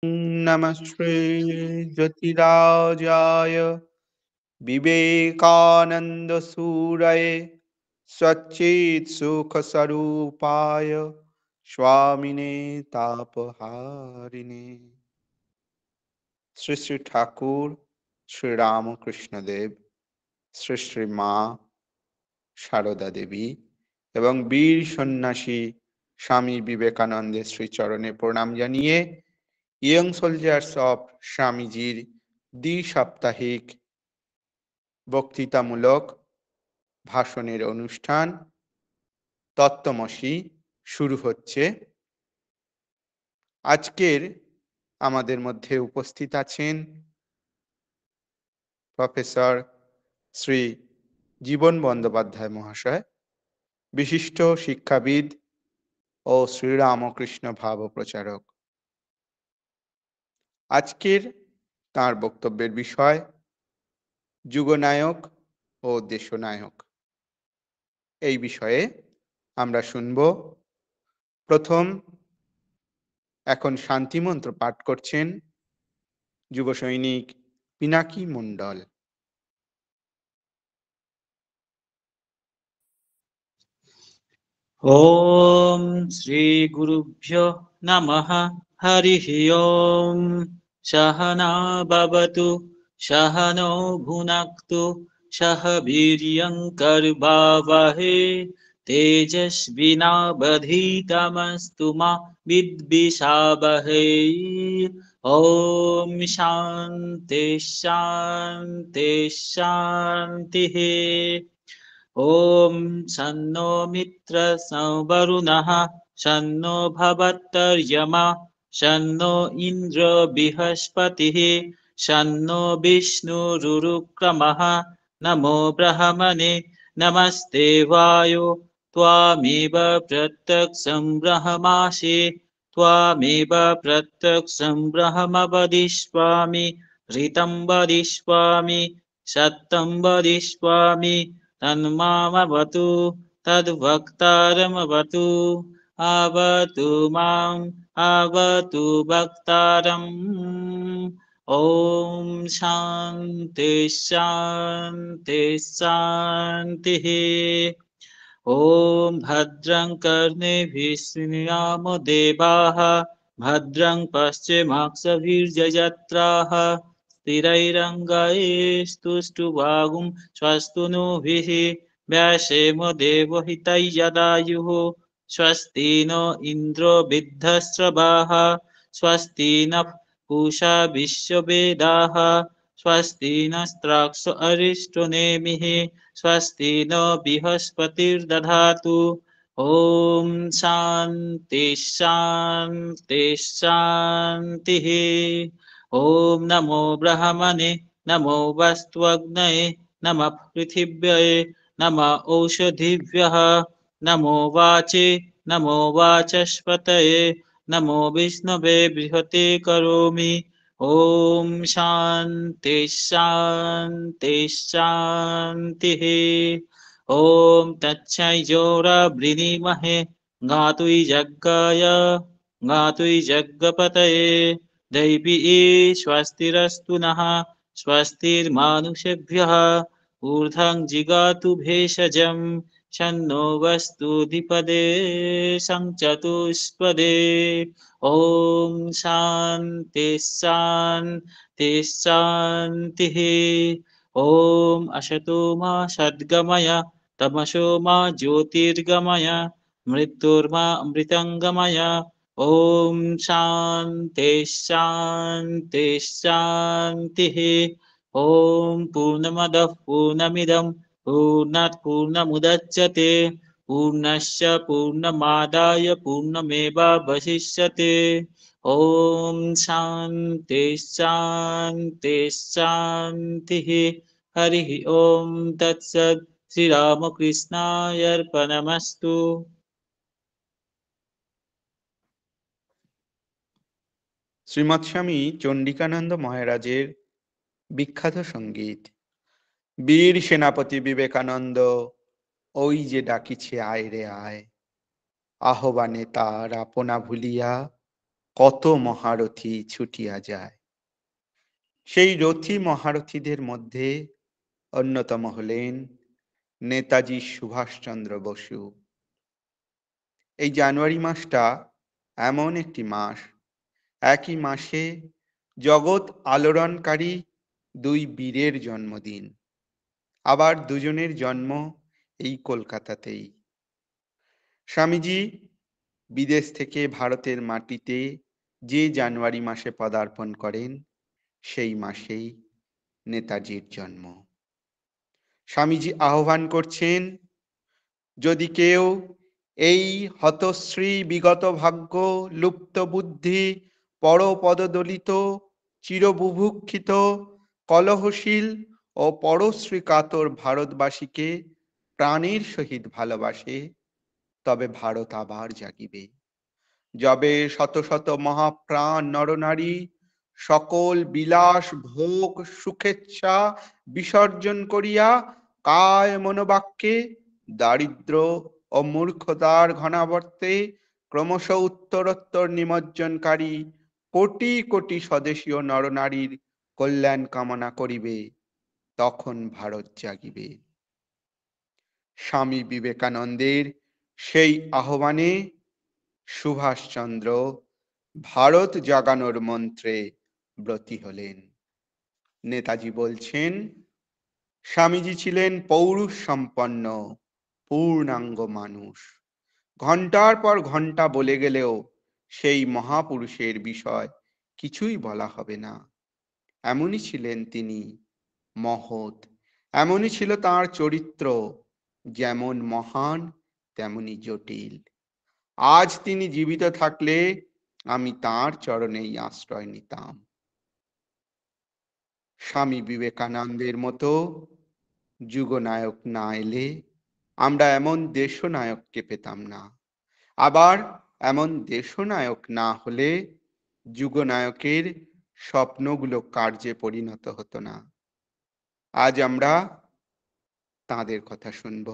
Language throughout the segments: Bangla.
नमस्ते ज्योतिराजाय विवेकानन्दसूरये सच्चित्सुखस्वरूपाय स्वामिने तापहारिणे। শ্রী শ্রী ঠাকুর শ্রী রামকৃষ্ণদেব, শ্রী শ্রী মা সারদা দেবী এবং বীর সন্ন্যাসী স্বামী বিবেকানন্দের শ্রীচরণে প্রণাম জানিয়ে ইয়ং সোলজার্স অফ স্বামীজির দ্বি-সাপ্তাহিক বক্তৃতামূলক ভাষণের অনুষ্ঠান তত্ত্বমসী শুরু হচ্ছে। আজকের আমাদের মধ্যে উপস্থিত আছেন প্রফেসর শ্রী জীবন বন্দ্যোপাধ্যায় মহাশয়, বিশিষ্ট শিক্ষাবিদ ও শ্রীরামকৃষ্ণ ভাব প্রচারক। আজকের তাঁর বক্তব্যের বিষয় যুগনায়ক ও দেশনায়ক। এই বিষয়ে আমরা শুনব। প্রথম এখন শান্তিমন্ত্র পাঠ করছেন যুব সৈনিক পিনাকি মণ্ডল। ওম শ্রী গুরুভ্যো নমঃ। হরিঃ ওম। সহনা ভবতু সহনৌ ভুনাক্তু সহ বীর্যং কর্বাবহৈ তেজস্বিনাবধীতমস্তু মা বিদ্বিষাবহৈ। ওম শান্তি শান্তি শান্তিঃ। ওম সন্নো মিত্র সংবরুণঃ সন্নো ভবত্যর্যমা সন্নো ইন্দ্র বৃহস্পতিঃ সন্নো বিষ্ণুরুক্রমঃ। নমো ব্রহ্মণে নমস্তে বায়ো ত্বমেব প্রত্যক্ষং ব্রহ্মাসি ত্বমেব প্রত্যক্ষং ব্রহ্ম বদিষ্যামি ঋतं বদিষ্যামি সত্যं বদিষ্যামি তন্মামবতু তদ্ভক্তারমবতু। আবতু মাম আবতু ভক্তারম। ওম শান্তি শান্তি শান্তিঃ। ওম ভদ্রং কর্ণেভিः শৃণুয়াম দেবাः ভদ্রং পশ্চিমাক্ষভির্যজত্রাः স্থিरैरङ्गैस्तुष्टुवागुं स्वस्तुनूभिः व्यासेम देवहितं यदायुः। स्वस्ति न इन्द्रो वृद्धश्रवाः स्वस्ति नः पूषा विश्ववेदाः स्वस्ति नस्त्राक्षो अरिष्टनेमिः स्वस्ति न बृहस्पतिर्दधातु। ओम शान्ति शान्ति शान्तिः। ओम नमो ब्रह्मणे नमो वस्त्वग्नये नमः पृथिव्यै नमः औषधिभ्यः नमो वाचे नमो वाचस्पतये नमो विष्णवे बृहते करोमि। ओम शान्ति शान्ति शान्तिः। ओम तत्सयोरावृणीमहे गातुयज्ञपतये दैवी स्वस्तिरस्तु नः स्वस्तिर्मानुषेभ्यः ऊर्ध्वं जिगातु भेषजं शन्नो वस्तु द्विपदे संचतुष्पदे। ओम शान्ति शान्ति शान्तिः। ओम असतो मा सद्गमय तमसो मा ज्योतिर्गमय मृत्युर्मा अमृतंगमय। ओम शान्ति शान्ति शान्तिः। ओम पूर्णमदः पूर्णमिदं पूर्णात् पूर्णमुदच्यते पूर्णस्य पूर्णमादाय पूर्णमेवावशिष्यते। ओम शान्ति शान्ति शान्तिः। हरिः ओम तत्सत्। শ্রীরামকৃষ্ণায় অর্পণমস্তু। শ্রীমৎ স্বামী চণ্ডিকানন্দ মহারাজের বিখ্যাত সঙ্গীত বীর সেনাপতি বিবেকানন্দ ওই যে ডাকিছে আয় রে আয়, আহ্বানে তার আপনা ভুলিয়া কত মহারথী ছুটিয়া যায়। সেই রথী মহারথীদের মধ্যে অন্যতম হলেন নেতাজি সুভাষচন্দ্র বসু। এই জানুয়ারি মাসটা এমন একটি মাস, একই মাসে জগৎ আলোড়নকারী দুই বীরের জন্মদিন। আবার দুজনের জন্ম এই কলকাতাতেই। স্বামীজি বিদেশ থেকে ভারতের মাটিতে যে জানুয়ারি মাসে পদার্পণ করেন, সেই মাসেই নেতাজির জন্ম। স্বামীজি আহ্বান করছেন, যদি কেউ এই হতশ্রী বিগত ভাগ্য, লুপ্ত বুদ্ধি, পরপদদলিত, চিরবুভুক্ষিত, কলহশীল ও পরশ্রী কাতর ভারতবাসীকে প্রাণের সহিত ভালোবাসে, তবে ভারত আবার জাগিবে। যবে শত শত মহাপ্রাণ নরনারী সকল বিলাস ভোগ সুখেচ্ছা বিসর্জন করিয়া কায় মনোবাক্যে দারিদ্র ও মূর্খতার ঘনাবর্তে ক্রমশ উত্তরোত্তর নিমজ্জনকারী কোটি কোটি স্বদেশীয় নরনারীর কল্যাণ কামনা করিবে, তখন ভারত জাগিবে। স্বামী বিবেকানন্দের সেই আহ্বানে সুভাষচন্দ্র ভারত জাগানোর মন্ত্রে ব্রতী হলেন। নেতাজি বলছেন, স্বামীজি ছিলেন পৌরুষ সম্পন্ন পূর্ণাঙ্গ মানুষ। ঘন্টার পর ঘন্টা বলে গেলেও সেই মহাপুরুষের বিষয় কিছুই বলা হবে না। এমনই ছিলেন তিনি, মহৎ। এমনই ছিল তাঁর চরিত্র, যেমন মহান তেমনি জটিল। আজ তিনি জীবিত থাকলে আমি তাঁর চরণেই আশ্রয় নিতাম। স্বামী বিবেকানন্দের মতো যুগনায়ক না এলে আমরা এমন দেশনায়ককে পেতাম না। আবার এমন দেশনায়ক না হলে যুগনায়কের স্বপ্নগুলো কার্যে পরিণত হতো না। আজ আমরা তাঁদের কথা শুনব,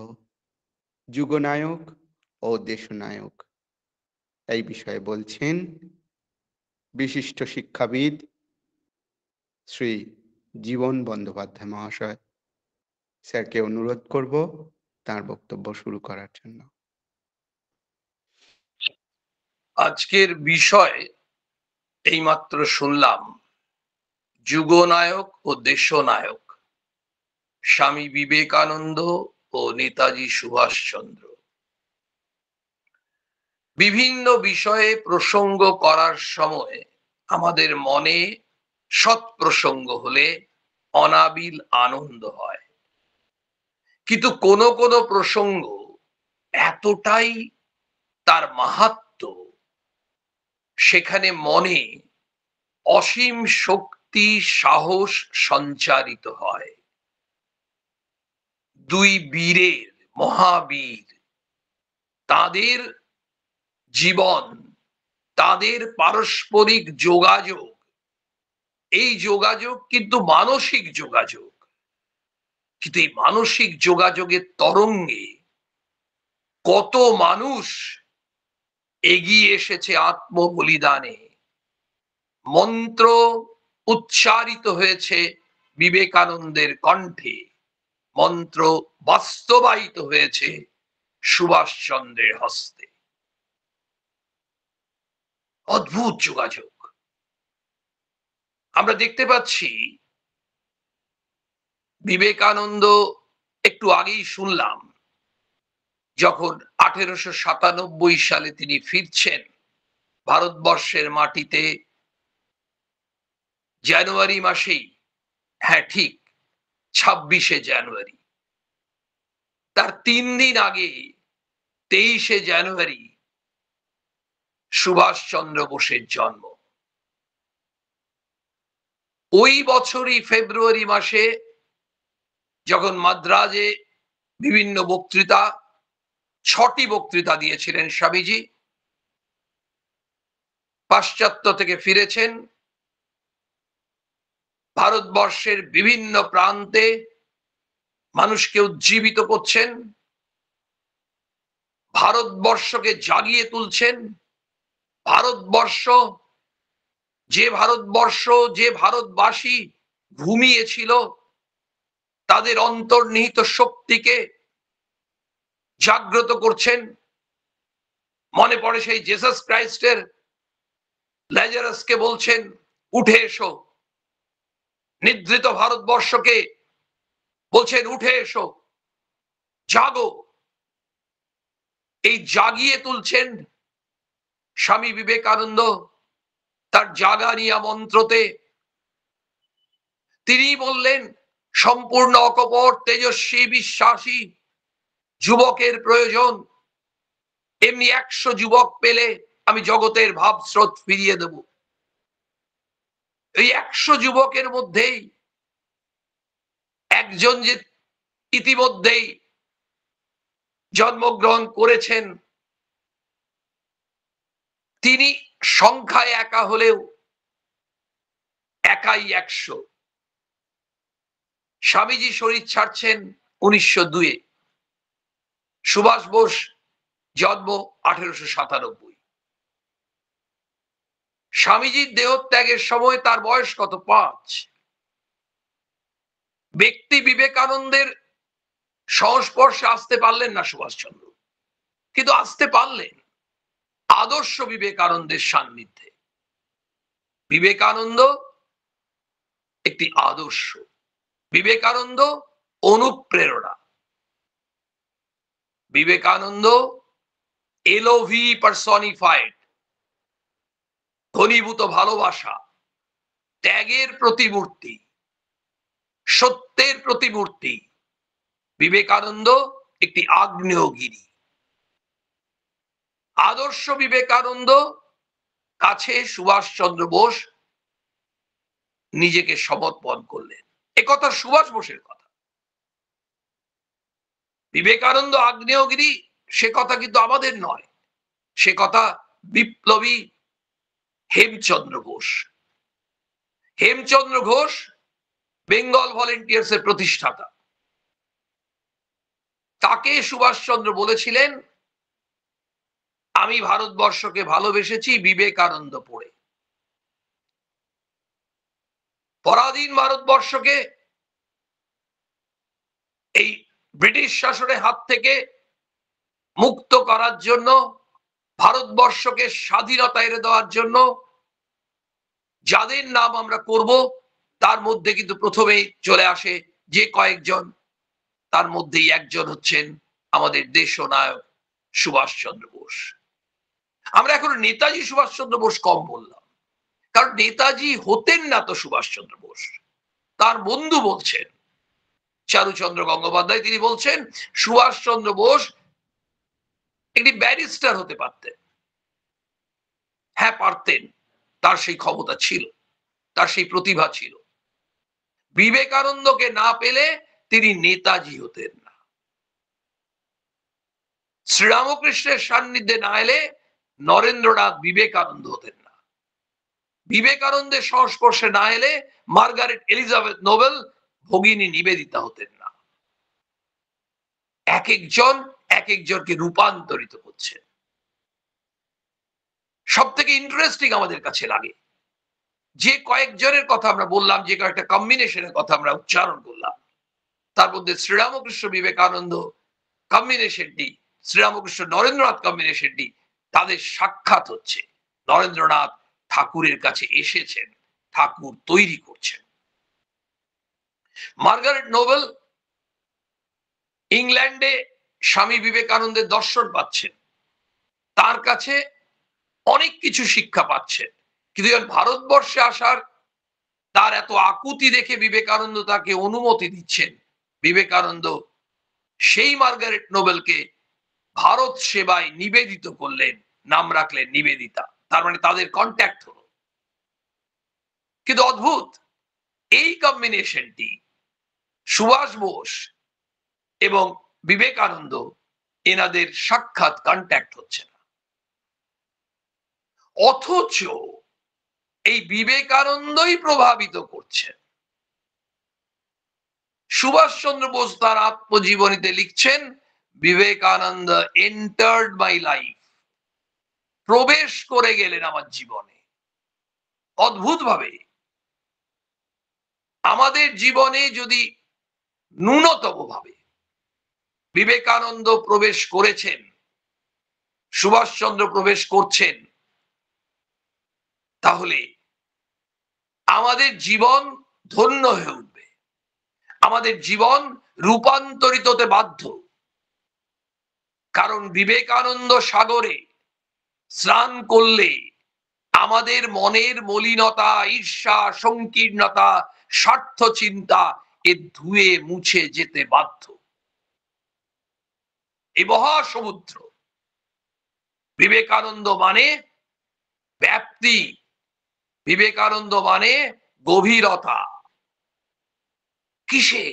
যুগনায়ক ও দেশনায়ক। এই বিষয়ে বলছেন বিশিষ্ট শিক্ষাবিদ শ্রী জীবন বন্দ্যোপাধ্যায় মহাশয়। স্যারকে অনুরোধ করব তার বক্তব্য শুরু করার জন্য। আজকের বিষয় এইমাত্র শুনলাম, যুগনায়ক ও দেশনায়ক, স্বামী বিবেকানন্দ ও নেতাজি সুভাষচন্দ্র। বিভিন্ন বিষয়ে প্রসঙ্গ করার সময় আমাদের মনে সৎ প্রসঙ্গ হলে অনাবিল আনন্দ হয়, কিন্তু কোন কোন প্রসঙ্গ এতটাই তার মাহাত্ম্য, সেখানে মনে অসীম শক্তি সাহস সঞ্চারিত হয়। দুই বীরের, মহাবীর, তাদের জীবন, তাদের পারস্পরিক যোগাযোগ, এই যোগাযোগ কিন্তু মানসিক যোগাযোগ, কিন্তু এই মানসিক যোগাযোগের তরঙ্গে কত মানুষ এগিয়ে এসেছে আত্মবলিদানে। মন্ত্র উচ্চারিত হয়েছে বিবেকানন্দের কণ্ঠে, মন্ত্র বাস্তবায়িত হয়েছে সুভাষচন্দ্রের হস্তে। অদ্ভুত যোগাযোগ আমরা দেখতে পাচ্ছি। বিবেকানন্দ, একটু আগেই শুনলাম, যখন 1897 সালে তিনি ফিরছেন ভারতবর্ষের মাটিতে, জানুয়ারি মাসেই, হ্যাঁ ঠিক 26শে জানুয়ারি, তার 3 দিন আগে 23শে জানুয়ারি সুভাষচন্দ্র বোসের জন্ম। ওই বছরই ফেব্রুয়ারি মাসে যখন মাদ্রাজে বিভিন্ন বক্তৃতা, 6টি বক্তৃতা দিয়েছিলেন স্বামীজি, পাশ্চাত্য থেকে ফিরেছেন, ভারতবর্ষের বিভিন্ন প্রান্তে মানুষকে উজ্জীবিত করছেন, ভারতবর্ষকে জাগিয়ে তুলছেন, ভারতবর্ষ যে ভারতবর্ষ, যে ভারতবাসী ঘুমিয়েছিল, তাদের অন্তর্নিহিত শক্তিকে জাগ্রত করছেন। মনে পড়ে সেই জেসাস ক্রাইস্টের ল্যাজারাসকে বলছেন, উঠে এসো। নিদ্রিত ভারতবর্ষকে বলছেন, উঠে এসো, জাগো। এই জাগিয়ে তুলছেন স্বামী বিবেকানন্দ তার জাগানিয়া মন্ত্রতে। তিনি বললেন, সম্পূর্ণ অকপট তেজস্বী বিশ্বাসী যুবকের প্রয়োজন। এমনি 100 যুবক পেলে আমি জগতের ভাবস্রোত ফিরিয়ে দেব। এই 100 যুবকের মধ্যেই একজন যে ইতিমধ্যেই জন্মগ্রহণ করেছেন, তিনি সংখ্যায় একা হলেও একাই 100। স্বামীজি শরীর ছাড়ছেন 1902-এ, সুভাষ বোস জন্ম 1897। স্বামীজির দেহত্যাগের সময় তার বয়স কত? 5। ব্যক্তি বিবেকানন্দের সংস্পর্শে আসতে পারলেন না সুভাষচন্দ্র, কিন্তু আসতে পারলেন আদর্শ বিবেকানন্দের সান্নিধ্যে। বিবেকানন্দ একটি আদর্শ, বিবেকানন্দ অনুপ্রেরণা, বিবেকানন্দ এলওভি পার্সনিফাইড, ঘনীভূত ভালোবাসা, ত্যাগের প্রতিমূর্তি, সত্যের প্রতিমূর্তি। বিবেকানন্দ একটি আগ্নেয়গিরি। আদর্শ বিবেকানন্দ কাছে সুভাষচন্দ্র বোস নিজেকে সমর্পণ করলেন। একথা সুভাষ বোসের কথা। বিবেকানন্দ আগ্নেয়গিরি, সে কথা কিন্তু আমাদের নয়, সে কথা বিপ্লবী হেমচন্দ্র ঘোষ। হেমচন্দ্র ঘোষ বেঙ্গল ভলেন্টিয়ার্স এর প্রতিষ্ঠাতা। তাকে সুভাষচন্দ্র বলেছিলেন, আমি ভারতবর্ষকে ভালোবেসেছি বিবেকানন্দ পড়ে। পরাধীন ভারতবর্ষকে এই ব্রিটিশ শাসনের হাত থেকে মুক্ত করার জন্য, ভারতবর্ষকে স্বাধীনতা এনে দেওয়ার জন্য যাদের নাম আমরা করব, তার মধ্যে কিন্তু প্রথমেই চলে আসে যে কয়েকজন, তার মধ্যেই একজন হচ্ছেন আমাদের দেশনায়ক সুভাষচন্দ্র বোস। আমরা এখন নেতাজি সুভাষচন্দ্র বোস কম বললাম, কারণ নেতাজি হতেন না তো সুভাষচন্দ্র বোস। তার বন্ধু বলছেন, চারুচন্দ্র গঙ্গোপাধ্যায়, তিনি বলছেন সুভাষচন্দ্র বোস একটি ব্যারিস্টার হতে পারতেন। হ্যাঁ, পারতেন, তার সেই ক্ষমতা ছিল, তার সেই প্রতিভা ছিল। বিবেকানন্দকে না পেলে তিনি নেতাজি হতেন না। শ্রীরামকৃষ্ণের সান্নিধ্যে না এলে নরেন্দ্রনাথ বিবেকানন্দ হতেন না। বিবেকানন্দের সংস্পর্শে না এলে মার্গারেট এলিজাবেথ নোবেল ভগিনী নিবেদিতা হতেন না। এক একজন এক একজনকে রূপান্তরিত করছে। সব থেকে ইন্টারেস্টিং আমাদের কাছে লাগে যে কয়েকজনের কথা আমরা বললাম, যে কয়েকটা কম্বিনেশনের কথা আমরা উচ্চারণ করলাম, তার মধ্যে শ্রীরামকৃষ্ণ বিবেকানন্দ কম্বিনেশনটি, শ্রীরামকৃষ্ণ নরেন্দ্রনাথ কম্বিনেশনটি, তাদের সাক্ষাৎ হচ্ছে। নরেন্দ্রনাথ ঠাকুরের কাছে এসেছেন, ঠাকুর তৈরি করছেন। মার্গারেট নোবেল ইংল্যান্ডে স্বামী বিবেকানন্দের দর্শন পাচ্ছেন, তার কাছে অনেক কিছু শিক্ষা পাচ্ছেন, কিন্তু যখন ভারতবর্ষে আসার তার এত আকুতি দেখে বিবেকানন্দ তাকে অনুমতি দিচ্ছেন, বিবেকানন্দ সেই মার্গারেট নোবেলকে ভারত সেবায় নিবেদিত করলেন, নাম রাখলেন নিবেদিতা। তার মানে তাদের কন্ট্যাক্ট হলো। কিন্তু অদ্ভুত, এই কম্বিনেশনটি সুভাষ বোস এবং বিবেকানন্দ, এনাদের সাক্ষাৎ কন্ট্যাক্ট হচ্ছে না। অথচ এই বিবেকানন্দই প্রভাবিত করছে। সুভাষচন্দ্র বোস তার আত্মজীবনীতে লিখছেন, বিবেকানন্দ এন্টার্ড মাই লাইফ, প্রবেশ করে গেলেন আমার জীবনে। অদ্ভুতভাবে আমাদের জীবনে যদি ন্যূনতম ভাবে বিবেকানন্দ প্রবেশ করেছেন, সুভাষচন্দ্র প্রবেশ করছেন, তাহলে আমাদের জীবন ধন্য হয়ে উঠবে, আমাদের জীবন রূপান্তরিত হতে বাধ্য। কারণ বিবেকানন্দ সাগরে স্নান করলে আমাদের মনের মলিনতা, ঈর্ষা, সংকীর্ণতা, স্বার্থ চিন্তা এ ধুয়ে মুছে যেতে বাধ্য। এই মহাসমুদ্র বিবেকানন্দ মানে ব্যাপ্তি, বিবেকানন্দ মানে গভীরতা। কিসে?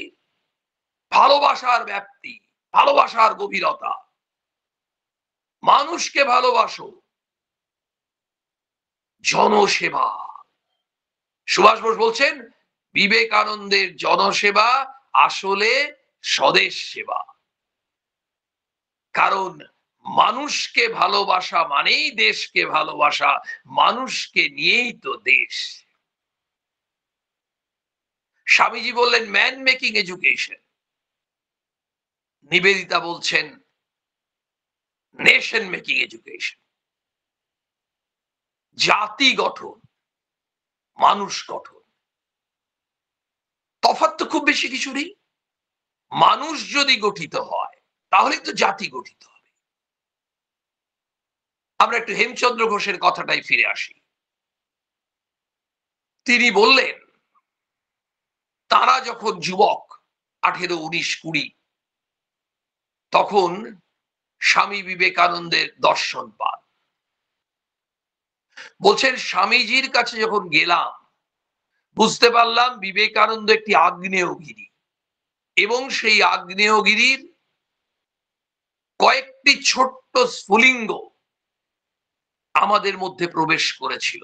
ভালোবাসার ব্যাপ্তি, ভালোবাসার গভীরতা। মানুষকে ভালোবাসো, জনসেবা। সুভাষ বোস বলছেন বিবেকানন্দের জনসেবা আসলে স্বদেশ সেবা। কারণ মানুষকে ভালোবাসা মানেই দেশকে ভালোবাসা, মানুষকে নিয়েই তো দেশ। স্বামীজি বললেন ম্যান মেকিং এডুকেশন, নিবেদিতা বলছেন নেশন মেকিং এডুকেশন। জাতি গঠন, মানুষ গঠন, তফাৎ তো খুব বেশি কিছু নেই। মানুষ যদি গঠিত হয় তাহলে তো জাতি গঠিত হবে। আমরা একটু হেমচন্দ্র ঘোষের কথাটাই ফিরে আসি। তিনি বললেন তারা যখন যুবক 18, 19, 20, তখন স্বামী বিবেকানন্দের দর্শন পান। বলছেন স্বামীজির কাছে যখন গেলাম বুঝতে পারলাম বিবেকানন্দ একটি আগ্নেয়গিরি, এবং সেই আগ্নেয়গিরির কয়েকটি ছোট্ট স্ফুলিঙ্গ আমাদের মধ্যে প্রবেশ করেছিল।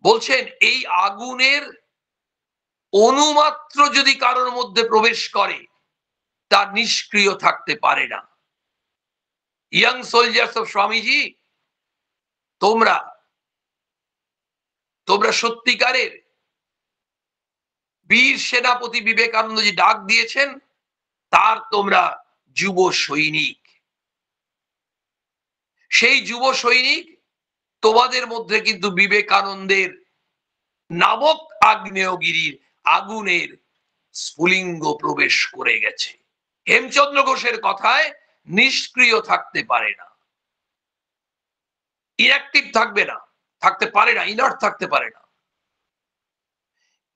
বলছেন এই আগুনের অনুমাত্র যদি কারোর মধ্যে প্রবেশ করে তা নিষ্ক্রিয় থাকতে পারে না। ইয়াং সোলজার্স অফ স্বামীজি, তোমরা সত্যিকারের বীর সেনাপতি বিবেকানন্দ যে ডাক দিয়েছেন তার তোমরা যুব সৈনিক। সেই যুব সৈনিক তোমাদের মধ্যে কিন্তু বিবেকানন্দের নামক আগ্নেয়গিরির আগুনের স্ফুলিঙ্গ প্রবেশ করে গেছে। হেমচন্দ্র ঘোষের কথায় নিষ্ক্রিয় থাকতে পারে না, ইনঅ্যাক্টিভ থাকবে না, থাকতে পারে না, ইনার্ট থাকতে পারে না।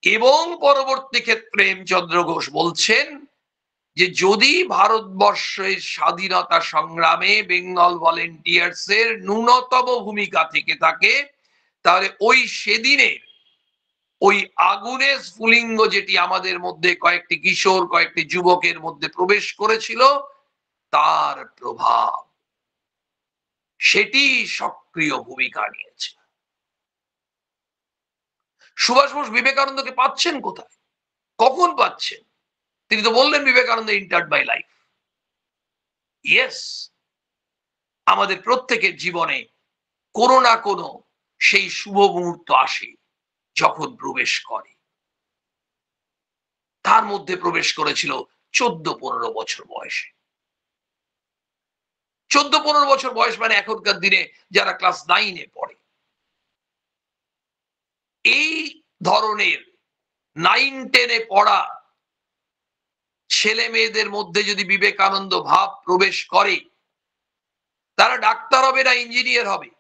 এবং পরবর্তী ক্ষেত্রে হেমচন্দ্র ঘোষ বলছেন যে যদি ভারতবর্ষের স্বাধীনতা সংগ্রামে বেঙ্গল ভলেন্টিয়ার্স এর ন্যূনতম ভূমিকা থেকে থাকে তাহলে ওই সেদিনের ওই আগুনের স্ফুলিঙ্গ যেটি আমাদের মধ্যে কয়েকটি কিশোর, কয়েকটি যুবকের মধ্যে প্রবেশ করেছিল তার প্রভাব সেটি সক্রিয় ভূমিকা নিয়েছে। সুভাষ বোস বিবেকানন্দকে পাচ্ছেন কোথায়, কখন পাচ্ছেন? তিনি তো বললেন Vivekananda interred by life. Yes, আমাদের প্রত্যেকের জীবনে কোনো না কোনো সেই শুভ মুহূর্ত আসে যখন প্রবেশ করে। তার মধ্যে প্রবেশ করেছিল 14-15 বছর বয়সে। 14-15 বছর বয়স মানে এখনকার দিনে যারা ক্লাস 9-এ পড়ে। এই ধরনের 9-10-এ পড়া ছেলে মেয়েদের মধ্যে যদি বিবেকানন্দ ভাব প্রবেশ করে তারা ডাক্তার হবে না ইঞ্জিনিয়ার হবে,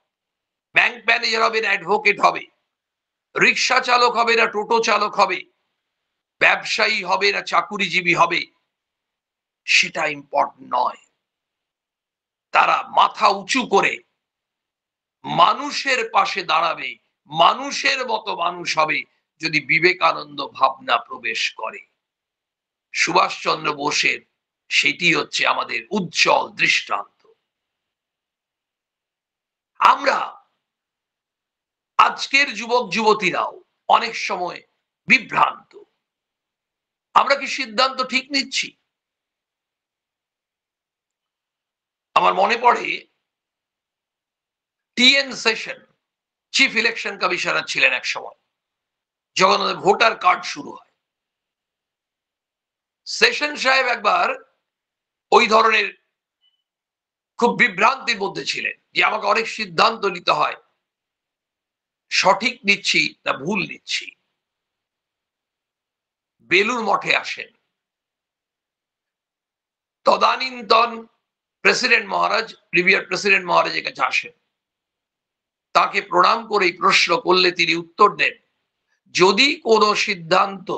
ব্যাংক ম্যানেজার হবে না অ্যাডভোকেট হবে, রিক্সা চালক হবে না টোটো চালক হবে, ব্যবসায়ী হবে না চাকুরিজীবী হবে, সেটা ইম্পর্টেন্ট নয়। তারা মাথা উঁচু করে মানুষের পাশে দাঁড়াবে, মানুষের মতো মানুষ হবে যদি বিবেকানন্দ ভাবনা প্রবেশ করে। সুভাষচন্দ্র বোসের সেটি হচ্ছে আমাদের উজ্জ্বল দৃষ্টান্ত। আমরা আজকের যুবক যুবতীরাও অনেক সময় বিভ্রান্ত। আমরা কি সিদ্ধান্ত ঠিক নিচ্ছি? আমার মনে পড়ে T N Seshan chief election commissioner ছিলেন এক সময়, যখন ওদের ভোটার কার্ড শুরু হয়। সেশন সাহেব একবার ওই ধরনের খুব বিভ্রান্তির মধ্যে ছিলেন যে আমাকে অনেক সিদ্ধান্ত নিতে হয়, সঠিক নিচ্ছি না ভুল নিচ্ছি। বেলুর মঠে আসেন তদানীন্তন প্রেসিডেন্ট মহারাজ, প্রিভিয়ার প্রেসিডেন্ট মহারাজের কাছে আসেন। তাকে প্রণাম করে প্রশ্ন করলে তিনি উত্তর দেন, যদি কোনো সিদ্ধান্ত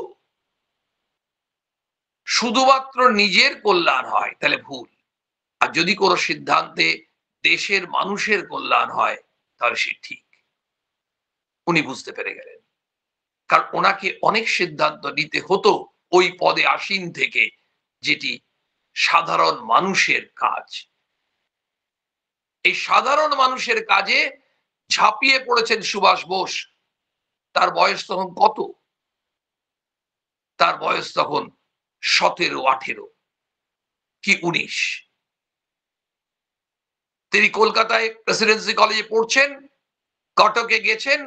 শুধুমাত্র নিজের কল্যাণ হয় তাহলে ভুল, আর যদি কোনো সিদ্ধান্তে দেশের মানুষের কল্যাণ হয় তাহলে সে ঠিক। উনি বুঝতে পেরে গেলেন, কারণ ওনাকে অনেক সিদ্ধান্ত নিতে হতো ওই পদে আসীন থেকে, যেটি সাধারণ মানুষের কাজ। এই সাধারণ মানুষের কাজে ঝাঁপিয়ে পড়েছেন সুভাষ বোস। তার বয়স তখন কত? তার বয়স তখন 17-18 কি 19। তিনি কলকাতায় প্রেসিডেন্সি কলেজে পড়ছেন, কটকে গেছেন,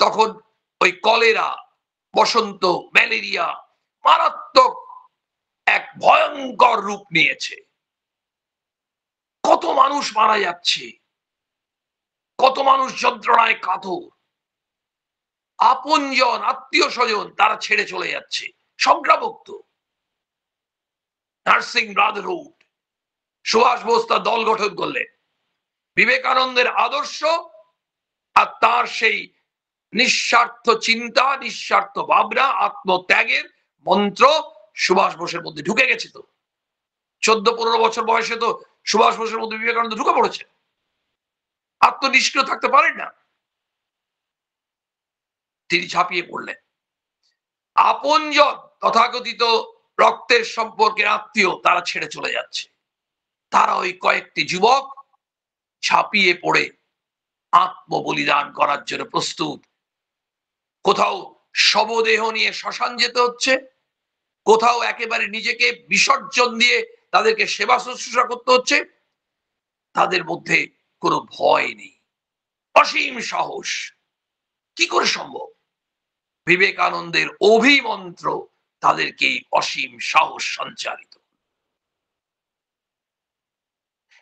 তখন ওই কলেরা, বসন্ত, ম্যালেরিয়া মারাত্মক এক ভয়ঙ্কর রূপ নিয়েছে। কত মানুষ মারা যাচ্ছে, কত মানুষ যন্ত্রণায় কাতর, আপনজন আত্মীয় স্বজন তারা ছেড়ে চলে যাচ্ছে। সংক্রামক তো। নার্সিং ব্রাদারহুড, সুভাষ বোস তার দল গঠন করলেন। বিবেকানন্দের আদর্শ আর তার সেই নিঃস্বার্থ চিন্তা, নিঃস্বার্থ ভাবনা, আত্মত্যাগের মন্ত্র সুভাষ বোসের মধ্যে ঢুকে গেছে। তো 14-15 বছর বয়সে তো সুভাষ বোসের মধ্যে বিবেকানন্দ ঢুকে পড়েছে। আত্মনিষ্ক্রিয় থাকতে পারেন না। তিনি ঝাঁপিয়ে পড়লেন। আপনজন, তথাকথিত রক্তের সম্পর্কের আত্মীয়, তারা ছেড়ে চলে যাচ্ছে। তারা ওই কয়েকটি যুবক ঝাঁপিয়ে পড়ে আত্মবলিদান করার জন্য প্রস্তুত। কোথাও শবদেহ নিয়ে শ্মশান যেতে হচ্ছে, কোথাও একেবারে নিজেকে বিসর্জন দিয়ে তাদেরকে সেবা শুশ্রূষা করতে হচ্ছে। তাদের মধ্যে কোনো ভয় নেই, অসীম সাহস। কি করে সম্ভব? বিবেকানন্দের অভিমন্ত্র তাদেরকে অসীম সাহস সঞ্চারিত।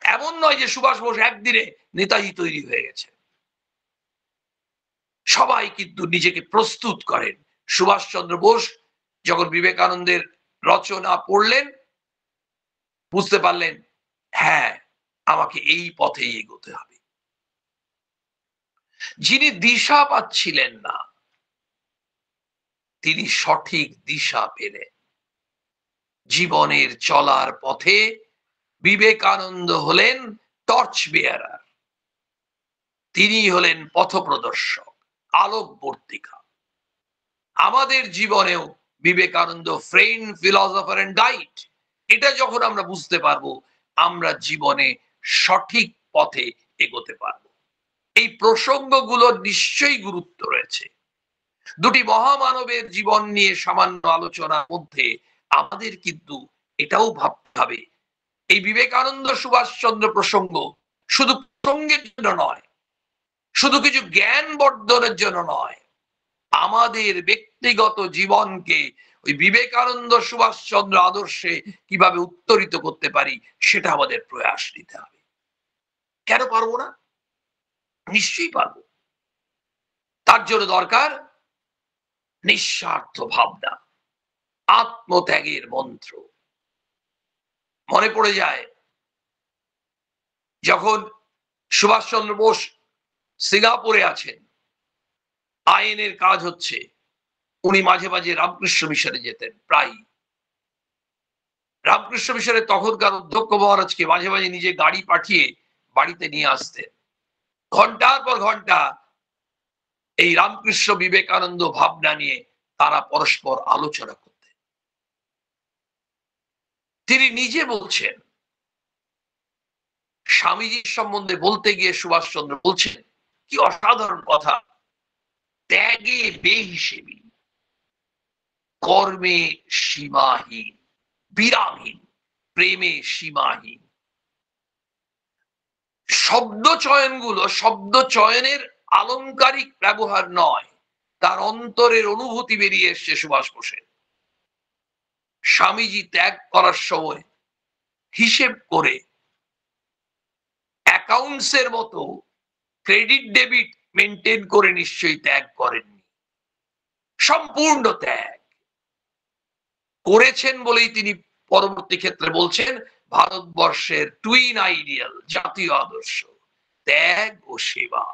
এমন নয় যে সুভাষ বোস একদিনে নেতাজি তৈরি হয়ে গেছে। সবাই কিন্তু নিজেকে প্রস্তুত করেন। সুভাষচন্দ্র বোস যখন বিবেকানন্দের রচনা পড়লেন, বুঝতে পারলেন, হ্যাঁ, আমাকে এই পথেই এগোতে হবে। যিনি দিশা পাচ্ছিলেন না, তিনি সঠিক দিশা পেলেন। জীবনের চলার পথে বিবেকানন্দ হলেন টর্চ বেয়ারার। তিনি হলেন পথপ্রদর্শক, আলোকবর্তিকা। আমাদের জীবনেও Vivekananda friend, philosopher and guide. এটা যখন আমরা বুঝতে পারবো, আমরা জীবনে সঠিক পথে এগোতে পারবো। এই প্রসঙ্গগুলোর নিশ্চয়ই গুরুত্ব রয়েছে। দুটি মহামানবের জীবন নিয়ে সামান্য আলোচনার মধ্যে আমাদের কিন্তু এটাও ভাবতে হবে, এই বিবেকানন্দ সুভাষচন্দ্র প্রসঙ্গ শুধু প্রসঙ্গের জন্য নয়, শুধু কিছু জ্ঞান বর্ধনের জন্য নয়, আমাদের ব্যক্তিগত জীবনকে ওই বিবেকানন্দ সুভাষচন্দ্র আদর্শে কিভাবে উত্তরিত করতে পারি সেটা আমাদের প্রয়াস নিতে হবে। কেন পারবো না? নিশ্চয়ই পারবো। তার জন্য দরকার নিঃস্বার্থ ভাবনা, আত্মত্যাগের মন্ত্র। মনে পড়ে যায় যখন সুভাষচন্দ্র বোস সিঙ্গাপুরে আছেন, আইনের কাজ হচ্ছে, উনি মাঝে মাঝে রামকৃষ্ণ মিশনে যেতেন। প্রায় রামকৃষ্ণ মিশনের তখনকার অধ্যক্ষ মহারাজকে মাঝে মাঝে নিজে গাড়ি পাঠিয়ে বাড়িতে নিয়ে আসতেন। ঘন্টার পর ঘন্টা এই রামকৃষ্ণ বিবেকানন্দ ভাবনা নিয়ে তারা পরস্পর আলোচনা করতেন। তিনি নিজে বলছেন, স্বামীজির সম্বন্ধে বলতে গিয়ে সুভাষচন্দ্র বলছেন, কি অসাধারণ কথা, ত্যাগে বেহিসেবী, কর্মে সীমাহীন, বিরামহীন, প্রেমে সীমাহীন। শব্দ চয়নগুলো, শব্দ চয়নের আলংকারিক ব্যবহার নয়, তার অন্তরের অনুভূতি বেরিয়ে এসছে সুভাষ বোসের। স্বামীজি ত্যাগ করার সময় হিসেব করে অ্যাকাউন্টসের মতো ক্রেডিট ডেবিট মেনটেন করে নিশ্চয়ই ত্যাগ করেননি, সম্পূর্ণ ত্যাগ করেছেন বলেই তিনি পরবর্তী ক্ষেত্রে বলছেন ভারতবর্ষের টুইন আইডিয়াল, জাতীয় আদর্শ ত্যাগ ও সেবা।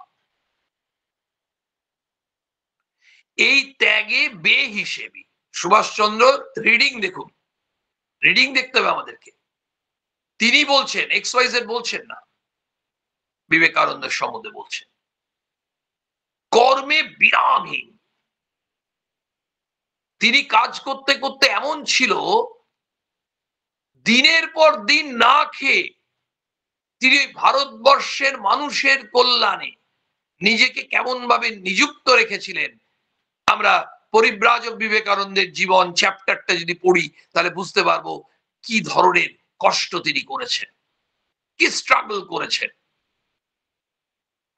এই ত্যাগে বেহিসেবি সুভাষচন্দ্র রিডিং দেখুন, রিডিং দেখতে হবে আমাদেরকে। তিনি বলছেন, XYZ বলছেন না, বিবেকানন্দের সম্বন্ধে বলছেন কর্মে বিরামহীন। তিনি কাজ করতে করতে এমন ছিল, দিনের পর দিন না খেয়ে তিনি ভারতবর্ষের মানুষের কল্যাণে নিজেকে কেমন ভাবে নিযুক্ত রেখেছিলেন। আমরা পরিব্রাজক বিবেকানন্দের জীবন চ্যাপ্টারটা যদি পড়ি তাহলে বুঝতে পারবো কি ধরনের কষ্ট তিনি করেছেন, কি স্ট্রাগল করেছেন।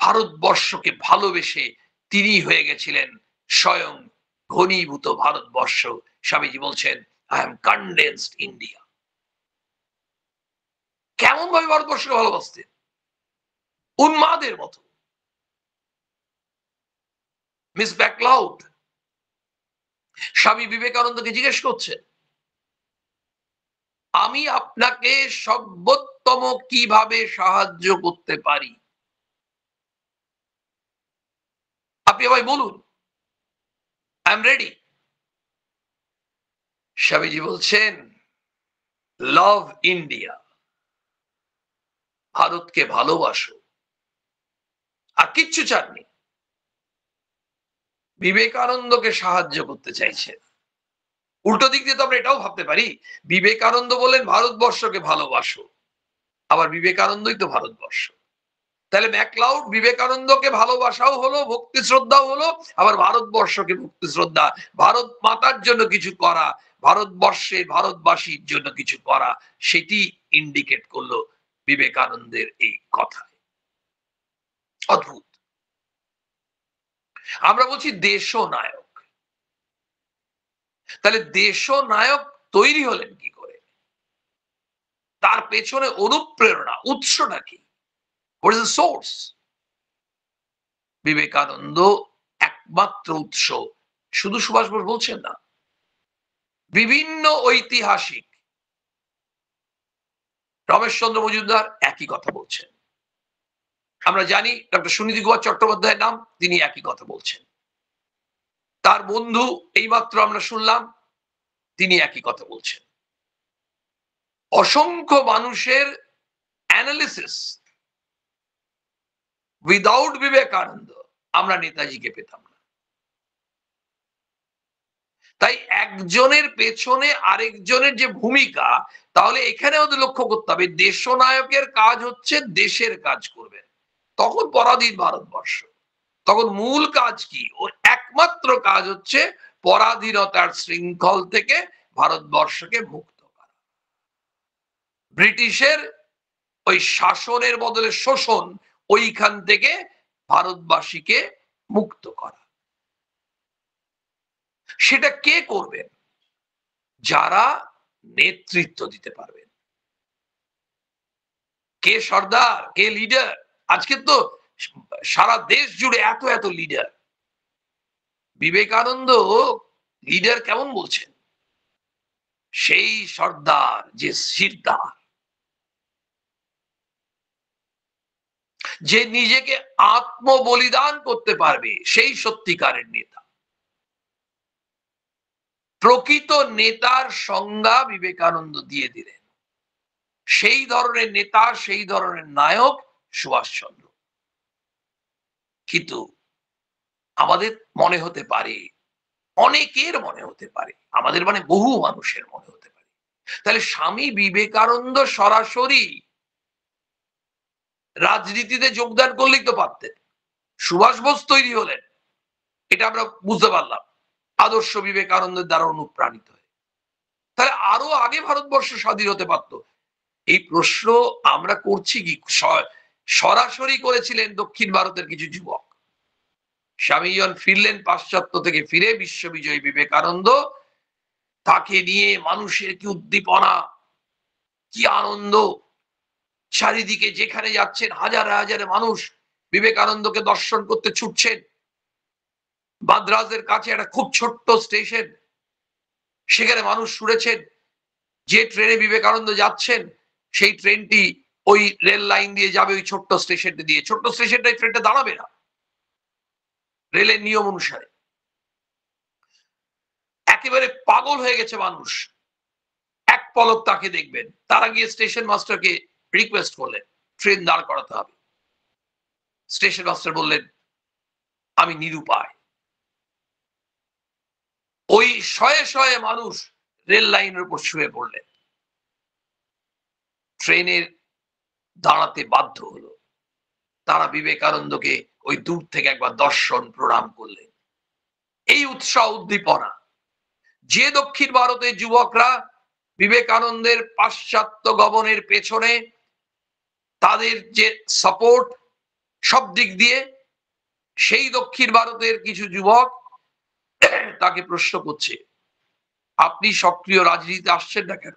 ভারতবর্ষকে ভালোবেসে তিনি হয়ে গেছিলেন স্বয়ং ঘনীভূত ভারতবর্ষ। স্বামীজি বলছেন আই এম কনডেন্সড ইন্ডিয়া। কেমন ভাবে ভারতবর্ষকে ভালোবাসতেন, উন্মাদের মতো। মিস ব্যাকলাউড স্বামী বিবেকানন্দকে জিজ্ঞেস করছেন, আমি আপনাকে সর্বোত্তম কিভাবে সাহায্য করতে পারি, আপনি আমায় বলুন, আই এম রেডি। স্বামীজি বলছেন লাভ ইন্ডিয়া, ভারতকে ভালোবাসো, আর কিচ্ছু চাননি। বিবেকানন্দকে সাহায্য করতে চাইছেন। উল্টো দিক দিয়ে তো আমরা এটাও ভাবতে পারি, বিবেকানন্দ বলেন ভারতবর্ষকে ভালোবাসো, আবার বিবেকানন্দই তো ভারতবর্ষ। তাহলে ম্যাকলাউড বিবেকানন্দকে ভালোবাসাও হলো, ভক্তি শ্রদ্ধাও হলো, আবার ভারতবর্ষকে ভক্তি শ্রদ্ধা, ভারত মাতার জন্য কিছু করা, ভারতবর্ষে ভারতবাসীর জন্য কিছু করা, সেটি ইন্ডিকেট করলো বিবেকানন্দের এই কথায়। অদ্ভুত। আমরা বলছি দেশনায়ক, তাহলে দেশনায়ক তৈরি হলেন কি করে, তার পেছনে অনুপ্রেরণা, উৎসটা কি, what is the source? Vivekananda একমাত্র উৎস। শুধু সুভাষ বোস বলছেন না, বিভিন্ন ঐতিহাসিক, রমেশচন্দ্র মজুমদার একই কথা বলছেন। আমরা জানি ডক্টর সুনীতি গুহা চট্টোপাধ্যায়ের নাম, তিনি একই কথা বলছেন। তার বন্ধু এইমাত্র আমরা শুনলাম, তিনি একই কথা বলছেন। অসংখ্য মানুষের অ্যানালিসিস, উইদাউট বিবেকানন্দ আমরা নেতাজিকে পেতাম না। তাই একজনের পেছনে আরেকজনের যে ভূমিকা, তাহলে এখানে ওদের লক্ষ্য করতে হবে দেশনায়কের কাজ হচ্ছে দেশের কাজ করবেন। তখন পরাধীন ভারতবর্ষ, তখন মূল কাজ কি, ওর একমাত্র কাজ হচ্ছে পরাধীনতার শৃঙ্খল থেকে ভারতবর্ষকে মুক্ত করা, ব্রিটিশের ওই শাসনের বদলে শোষণ, ওইখান থেকে ভারতবাসীকে মুক্ত করা। সেটা কে করবেন? যারা নেতৃত্ব দিতে পারবেন। কে সর্দার, কে লিডার? আজকে তো সারা দেশ জুড়ে এত এত লিডার। বিবেকানন্দ লিডার কেমন বলছেন? সেই সর্দার যে সিরদার, যে নিজেকে আত্ম বলিদান করতে পারবে, সেই সত্যিকারের নেতা। প্রকৃত নেতার সংজ্ঞা বিবেকানন্দ দিয়ে দিলেন। সেই ধরনের নেতা, সেই ধরনের নায়ক সুভাষচন্দ্র। কিন্তু আমাদের মনে হতে পারে, অনেকের মনে হতে পারে, আমাদের মানে বহু মানুষের মনে হতে পারে, তাহলে স্বামী বিবেকানন্দ সরাসরি রাজনীতিতে যোগদান করলেই তো পারতেন। সুভাষ বোস তৈরি হলেন, এটা আমরা বুঝতে পারলাম আদর্শ বিবেকানন্দের দ্বারা অনুপ্রাণিত হয়ে। তাহলে আরো আগে ভারতবর্ষ স্বাধীন হতে পারত। এই প্রশ্ন আমরা করছি কি সরাসরি করেছিলেন দক্ষিণ ভারতের কিছু যুবক, স্বামী যখন ফিরলেন পাশ্চাত্য থেকে ফিরে, বিশ্ববিজয়ী বিবেকানন্দ, তাকে নিয়ে মানুষের কি উদ্দীপনা, কি আনন্দ, চারিদিকে যেখানে যাচ্ছেন হাজারে হাজারে মানুষ বিবেকানন্দকে দর্শন করতে ছুটছেন। মাদ্রাজের কাছে একটা খুব ছোট্ট স্টেশন, সেখানে মানুষ শুনেছেন। যে ট্রেনে বিবেকানন্দ যাচ্ছেন সেই ট্রেনটি ওই রেল লাইন দিয়ে যাবে ওই ছোট্ট স্টেশনটি দিয়ে। ছোট্ট স্টেশনটাই ট্রেনটা দাঁড়াবে না রেলের নিয়ম অনুসারে। একেবারে পাগল হয়ে গেছে মানুষ, এক পলক তাকে দেখবেন। তারা গিয়ে স্টেশন মাস্টারকে রিকোয়েস্ট করলেন ট্রেন দাঁড় করাতে হবে। স্টেশন মাস্টার বললেন, আমি নিরুপায়। ওই শয়ে শয়ে মানুষ রেল লাইনের উপর শুয়ে পড়লেন। ট্রেনের দাঁড়াতে বাধ্য হলো। তারা বিবেকানন্দকে ওই দূর থেকে একবার দর্শন প্রণাম করলেন। এই উৎসাহ উদ্দীপনা, যে দক্ষিণ ভারতের যুবকরা বিবেকানন্দের পাশ্চাত্য গমনের পেছনে তাদের যে সাপোর্ট সব দিক দিয়ে, সেই দক্ষিণ ভারতের কিছু যুবক তাকে প্রশ্ন করছে, আপনি সক্রিয় রাজনীতিতে আসছেন না কেন?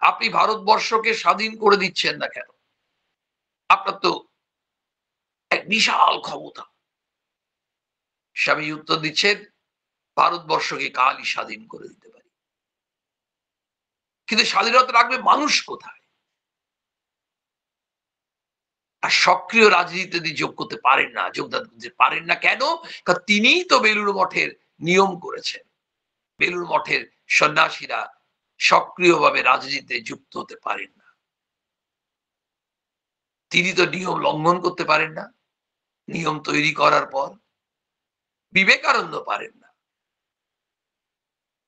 আপনি ভারতবর্ষকে স্বাধীন করে দিচ্ছেন না কেন? আপনার তো এক বিশাল ক্ষমতা। স্বামী উত্তর দিচ্ছেন, ভারতবর্ষকে কালই স্বাধীন করে দিতে পারি, কিন্তু স্বাধীনতা রাখবে মানুষ কোথায়? আর সক্রিয় রাজনীতিতে যোগ করতে পারেন না, যোগদান করতে পারেন না কেন? কারণ তিনিই তো বেলুড় মঠের নিয়ম করেছেন। বেলুড় মঠের সন্ন্যাসীরা সক্রিয়ভাবে রাজনীতিতে যুক্ত হতে পারেন না। তিনি তো নিয়ম লঙ্ঘন করতে পারেন না। নিয়ম তৈরি করার পর বিবেকানন্দ পারেন না।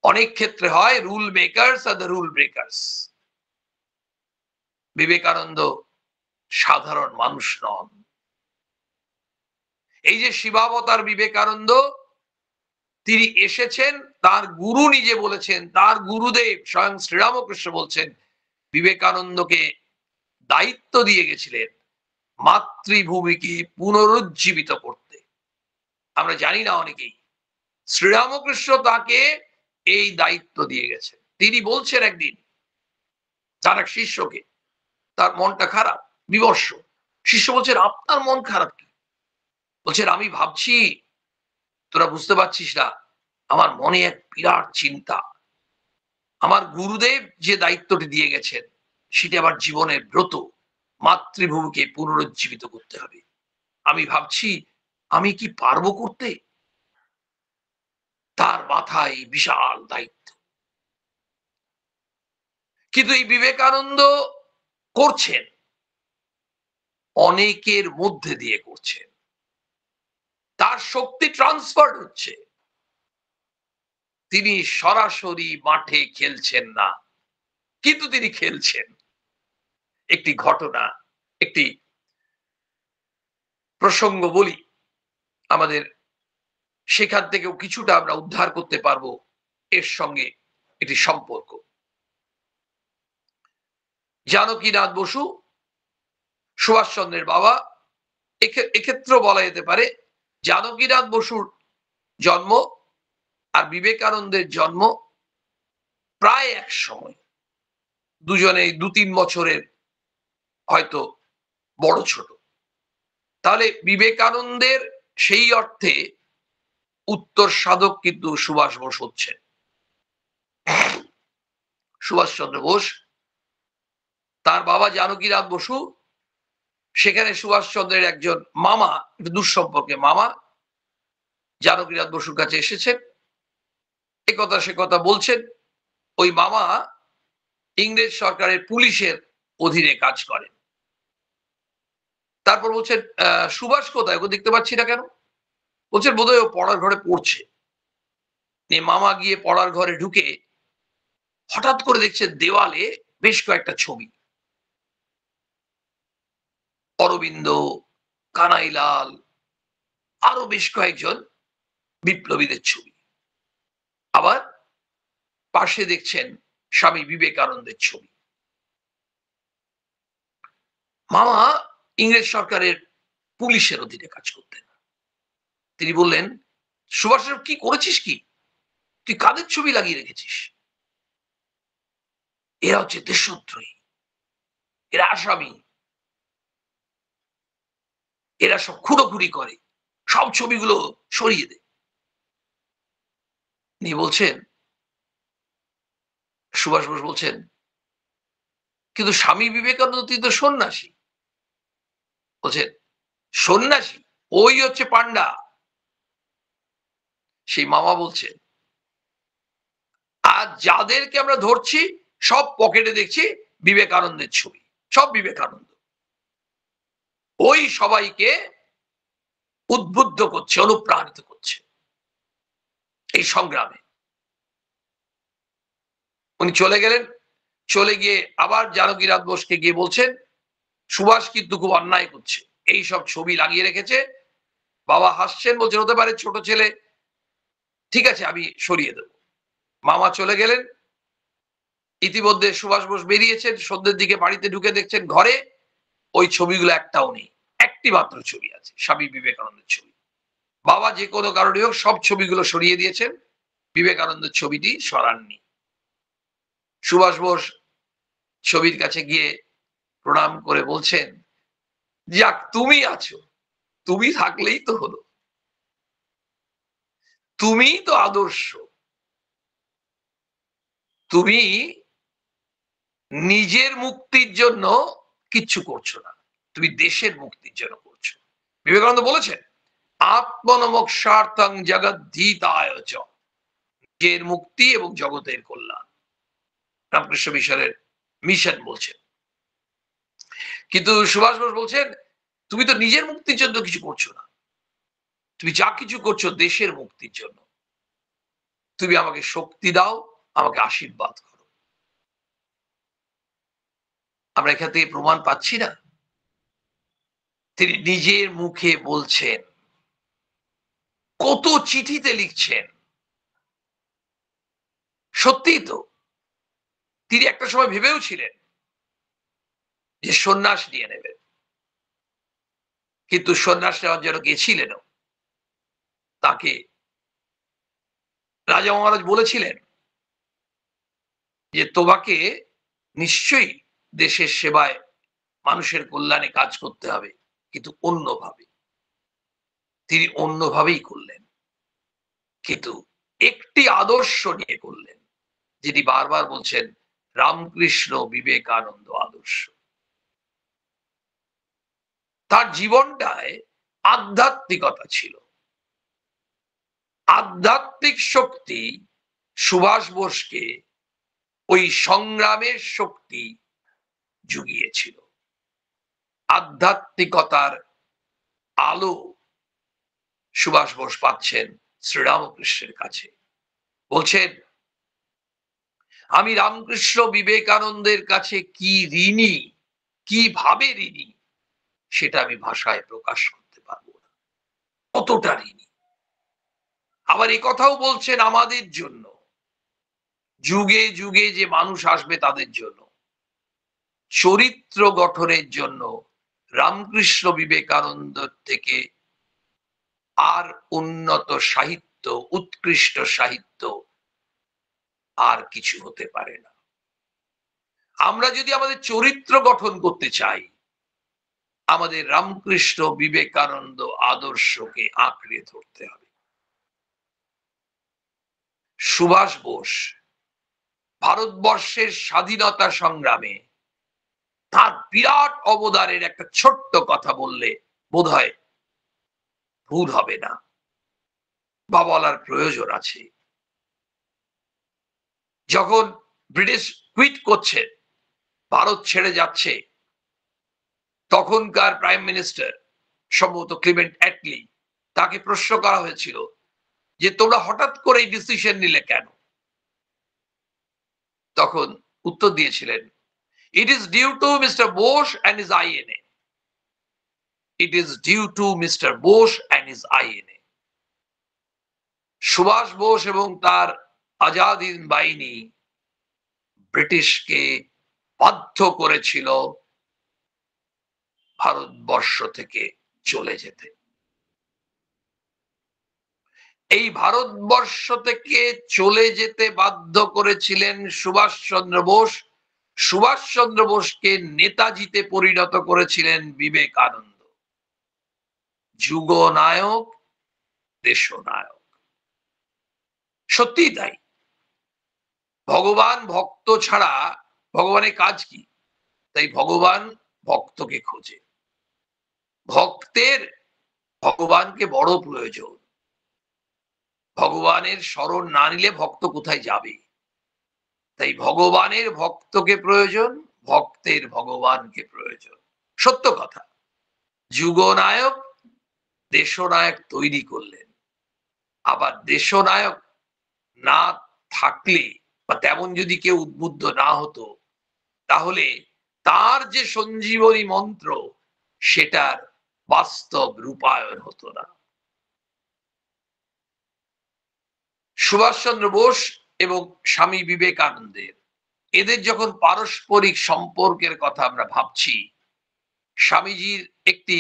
অনেক ক্ষেত্রে হয় rule makers are the rule breakers. Vivekananda সাধারণ মানুষ নন। এই যে শিবাবতার বিবেকানন্দ, তিনি এসেছেন, তার গুরু নিজে বলেছেন, তার গুরুদেব স্বয়ং শ্রীরামকৃষ্ণ বলছেন বিবেকানন্দকে দায়িত্ব দিয়ে গেছিলেন মাতৃভূমিকে পুনরুজ্জীবিত করতে। আমরা জানি না অনেকেই, শ্রীরামকৃষ্ণ তাকে এই দায়িত্ব দিয়ে গেছেন। তিনি বলছেন একদিন তার এক শিষ্যকে, তার মনটা খারাপ, বিমর্ষ। শিষ্য বলছেন, আপনার মন খারাপ কি? বলছেন, আমি ভাবছি তোরা বুঝতে পারছিস না, আমার মনে এক বিরাট চিন্তা। আমার গুরুদেব যে দায়িত্বটি দিয়ে গেছেন সেটি আমার জীবনের ব্রত, মাতৃভূমিকে পুনরুজ্জীবিত করতে হবে। আমি ভাবছি আমি কি পারবো করতে? তার মাথায় বিশাল দায়িত্ব। কিন্তু এই বিবেকানন্দ করছেন, অনেকের মধ্যে দিয়ে করছেন। তার শক্তি ট্রান্সফার হচ্ছে। তিনি সরাসরি মাঠে খেলছেন না, কিন্তু তিনি খেলছেন। একটি ঘটনা, একটি প্রসঙ্গ বলি, আমাদের সেখান থেকেও কিছুটা আমরা উদ্ধার করতে পারবো এর সঙ্গে একটি সম্পর্ক। জানকীনাথ বসু সুভাষচন্দ্রের বাবা। এক্ষেত্রেও বলা যেতে পারে জানকীনাথ বসুর জন্ম আর বিবেকানন্দের জন্ম প্রায় এক সময়। দুজনে 2-3 বছরের হয়তো বড় ছোট। তাহলে বিবেকানন্দের সেই অর্থে উত্তর সাধক কিন্তু সুভাষ বোস হচ্ছেন। সুভাষচন্দ্র বোস, তার বাবা জানকীনাথ বসু, সেখানে সুভাষচন্দ্রের একজন মামা, দুঃসম্পর্কে মামা, জানকীনাথ বসুর কাছে এসেছেন, এ কথা সে কথা বলছেন। ওই মামা ইংরেজ সরকারের পুলিশের অধীনে কাজ করেন। তারপর বলছেন, সুভাষ কোথায়? ওকে দেখতে পাচ্ছি না কেন? বলছেন, বোধহয় ও পড়ার ঘরে পড়ছে। মামা গিয়ে পড়ার ঘরে ঢুকে হঠাৎ করে দেখছেন দেওয়ালে বেশ কয়েকটা ছবি। অরবিন্দ, কানাইলাল, আরো বেশ কয়েকজন বিপ্লবীদের ছবি। আবার পাশে দেখছেন স্বামী বিবেকানন্দের ছবি। মামা ইংরেজ সরকারের পুলিশের অধীনে কাজ করতেন। তিনি বললেন, সুভাষ কি করেছিস কি? তুই কাদের ছবি লাগিয়ে রেখেছিস? এরা হচ্ছে দেশদ্রোহী, এরা আসামি, এরা সব খুনোখুনি করে, সব ছবিগুলো সরিয়ে দে। তিনি বলছেন, সুভাষ বোস বলছেন, কিন্তু স্বামী বিবেকানন্দ তিনি তো সন্ন্যাসী। বলছেন, সন্ন্যাসী ওই হচ্ছে পান্ডা। সেই মামা বলছেন, আর যাদেরকে আমরা ধরছি সব পকেটে দেখছি বিবেকানন্দের ছবি, সব বিবেকানন্দ। ওই সবাইকে উদ্বুদ্ধ করছে, অনুপ্রাণিত করছে এই সংগ্রামে। উনি চলে গেলেন, চলে গিয়ে আবার জানকীনাথ বোসকে গিয়ে বলছেন, সুভাষ কিন্তু খুব অন্যায় করছে, এই সব ছবি লাগিয়ে রেখেছে। বাবা হাসছেন, বলছেন হতে পারে ছোট ছেলে, ঠিক আছে আমি সরিয়ে দেব। মামা চলে গেলেন। ইতিমধ্যে সুভাষ বোস বেরিয়েছেন, সন্ধ্যের দিকে বাড়িতে ঢুকে দেখছেন ঘরে ওই ছবিগুলো একটাও নেই, একটি মাত্র ছবি আছে, স্বামী বিবেকানন্দের ছবি। বাবা যে কোনো কারণে হোক সব ছবিগুলো সরিয়ে দিয়েছেন, বিবেকানন্দের ছবিটি সরাননি। সুভাষ বোস ছবির কাছে গিয়ে প্রণাম করে বলছেন, যাক তুমি আছো, তুমি থাকলেই তো হলো, তুমিই তো আদর্শ। তুমি নিজের মুক্তির জন্য কিচ্ছু করছো না, তুমি দেশের মুক্তির জন্য করছো। বিবেকানন্দ বলেছেন, আত্মনমোক্ষার্থং জগদ্ধিতায় চ, নিজের মুক্তি এবং জগতের কল্যাণ, রামকৃষ্ণ মিশনের মিশন বলছেন। কিন্তু সুভাষ বোস বলছেন, তুমি তো নিজের মুক্তির জন্য কিছু করছো না, তুমি যা কিছু করছো দেশের মুক্তির জন্য। তুমি আমাকে শক্তি দাও, আমাকে আশীর্বাদ করো। আমরা এখান থেকে প্রমাণ পাচ্ছি না? তিনি নিজের মুখে বলছেন, কত চিঠিতে লিখছেন। সত্যি তো, তিনি একটা সময় ভেবেও ছিলেন যে সন্ন্যাস নিয়ে নেবেন, কিন্তু সন্ন্যাস নেওয়ার জন্য গেছিলেন, তাকে রাজা মহারাজ বলেছিলেন যে তোমাকে নিশ্চয়ই দেশের সেবায়, মানুষের কল্যাণে কাজ করতে হবে, কিন্তু অন্যভাবে। তিনি অন্যভাবেই করলেন, কিন্তু একটি আদর্শ নিয়ে করলেন, যেটি বারবার বলছেন, রামকৃষ্ণ বিবেকানন্দ আদর্শ। তার জীবনটায় আধ্যাত্মিকতা ছিল। আধ্যাত্মিক শক্তি সুভাষ বোসকে ওই সংগ্রামের শক্তি জুগিয়েছিল। আধ্যাত্মিকতার আলো সুভাষ বোস পাচ্ছেন শ্রীরামকৃষ্ণের কাছে। বলছেন, আমি রামকৃষ্ণ বিবেকানন্দের কাছে কি ঋণী, কিভাবে ঋণী, সেটা আমি ভাষায় প্রকাশ করতে পারবো না, কতটা ঋণী। আবার এই কথাও বলছেন আমাদের জন্য, যুগে যুগে যে মানুষ আসবে তাদের জন্য, চরিত্র গঠনের জন্য রামকৃষ্ণ বিবেকানন্দ থেকে আর উন্নত সাহিত্য, উৎকৃষ্ট সাহিত্য আর কিছু হতে পারে না। আমরা যদি আমাদের চরিত্র গঠন করতে চাই, আমাদের রামকৃষ্ণ বিবেকানন্দ আদর্শকে আঁকড়ে ধরতে হবে। সুভাষ বোস ভারতবর্ষের স্বাধীনতা সংগ্রামে তার বিরাট অবদানের একটা ছোট্ট কথা বললে বোধহয় ভুল হবে না বা বলার প্রয়োজন আছে। যখন ব্রিটিশ কুইট করছে, ভারত ছেড়ে যাচ্ছে, তখনকার প্রাইম মিনিস্টার সম্ভবত ক্লিমেন্ট অ্যাটলি, তাকে প্রশ্ন করা হয়েছিল যে তোমরা হঠাৎ করে এই ডিসিশন নিলে কেন? তখন উত্তর দিয়েছিলেন, it is due to mister Bose and his INA. It is due to mister Bose and his INA. Subhash Bose এবং তার আজাদ হিন্দ বাহিনী ব্রিটিশকে বাধ্য করেছিল ভারতবর্ষ থেকে চলে যেতে। এই ভারতবর্ষ থেকে চলে যেতে বাধ্য করেছিলেন সুভাষচন্দ্র বোস। সুভাষচন্দ্র বোসকে নেতাজিতে পরিণত করেছিলেন বিবেকানন্দ। যুগনায়ক, দেশনায়ক। সত্যি তাই। ভগবান ভক্ত ছাড়া ভগবানের কাজ কি? তাই ভগবান ভক্তকে খোঁজে। ভক্তের ভগবানকে বড় প্রয়োজন। ভগবানের শরণ না নিলে ভক্ত কোথায় যাবে? তাই ভগবানের ভক্তকে প্রয়োজন, ভক্তের ভগবানকে প্রয়োজন। সত্য কথা। যুগনায়ক, দেশনায়ক তৈরি করলেন। আবার দেশনায়ক না থাকলে বা তেমন যদি কেউ উদ্বুদ্ধ না হতো, তাহলে তার যে সঞ্জীবনী মন্ত্র সেটার বাস্তব রূপায়ণ হতো না। সুভাষচন্দ্র বোস এবং স্বামী বিবেকানন্দের এদের যখন পারস্পরিক সম্পর্কের কথা আমরা ভাবছি, স্বামীজির একটি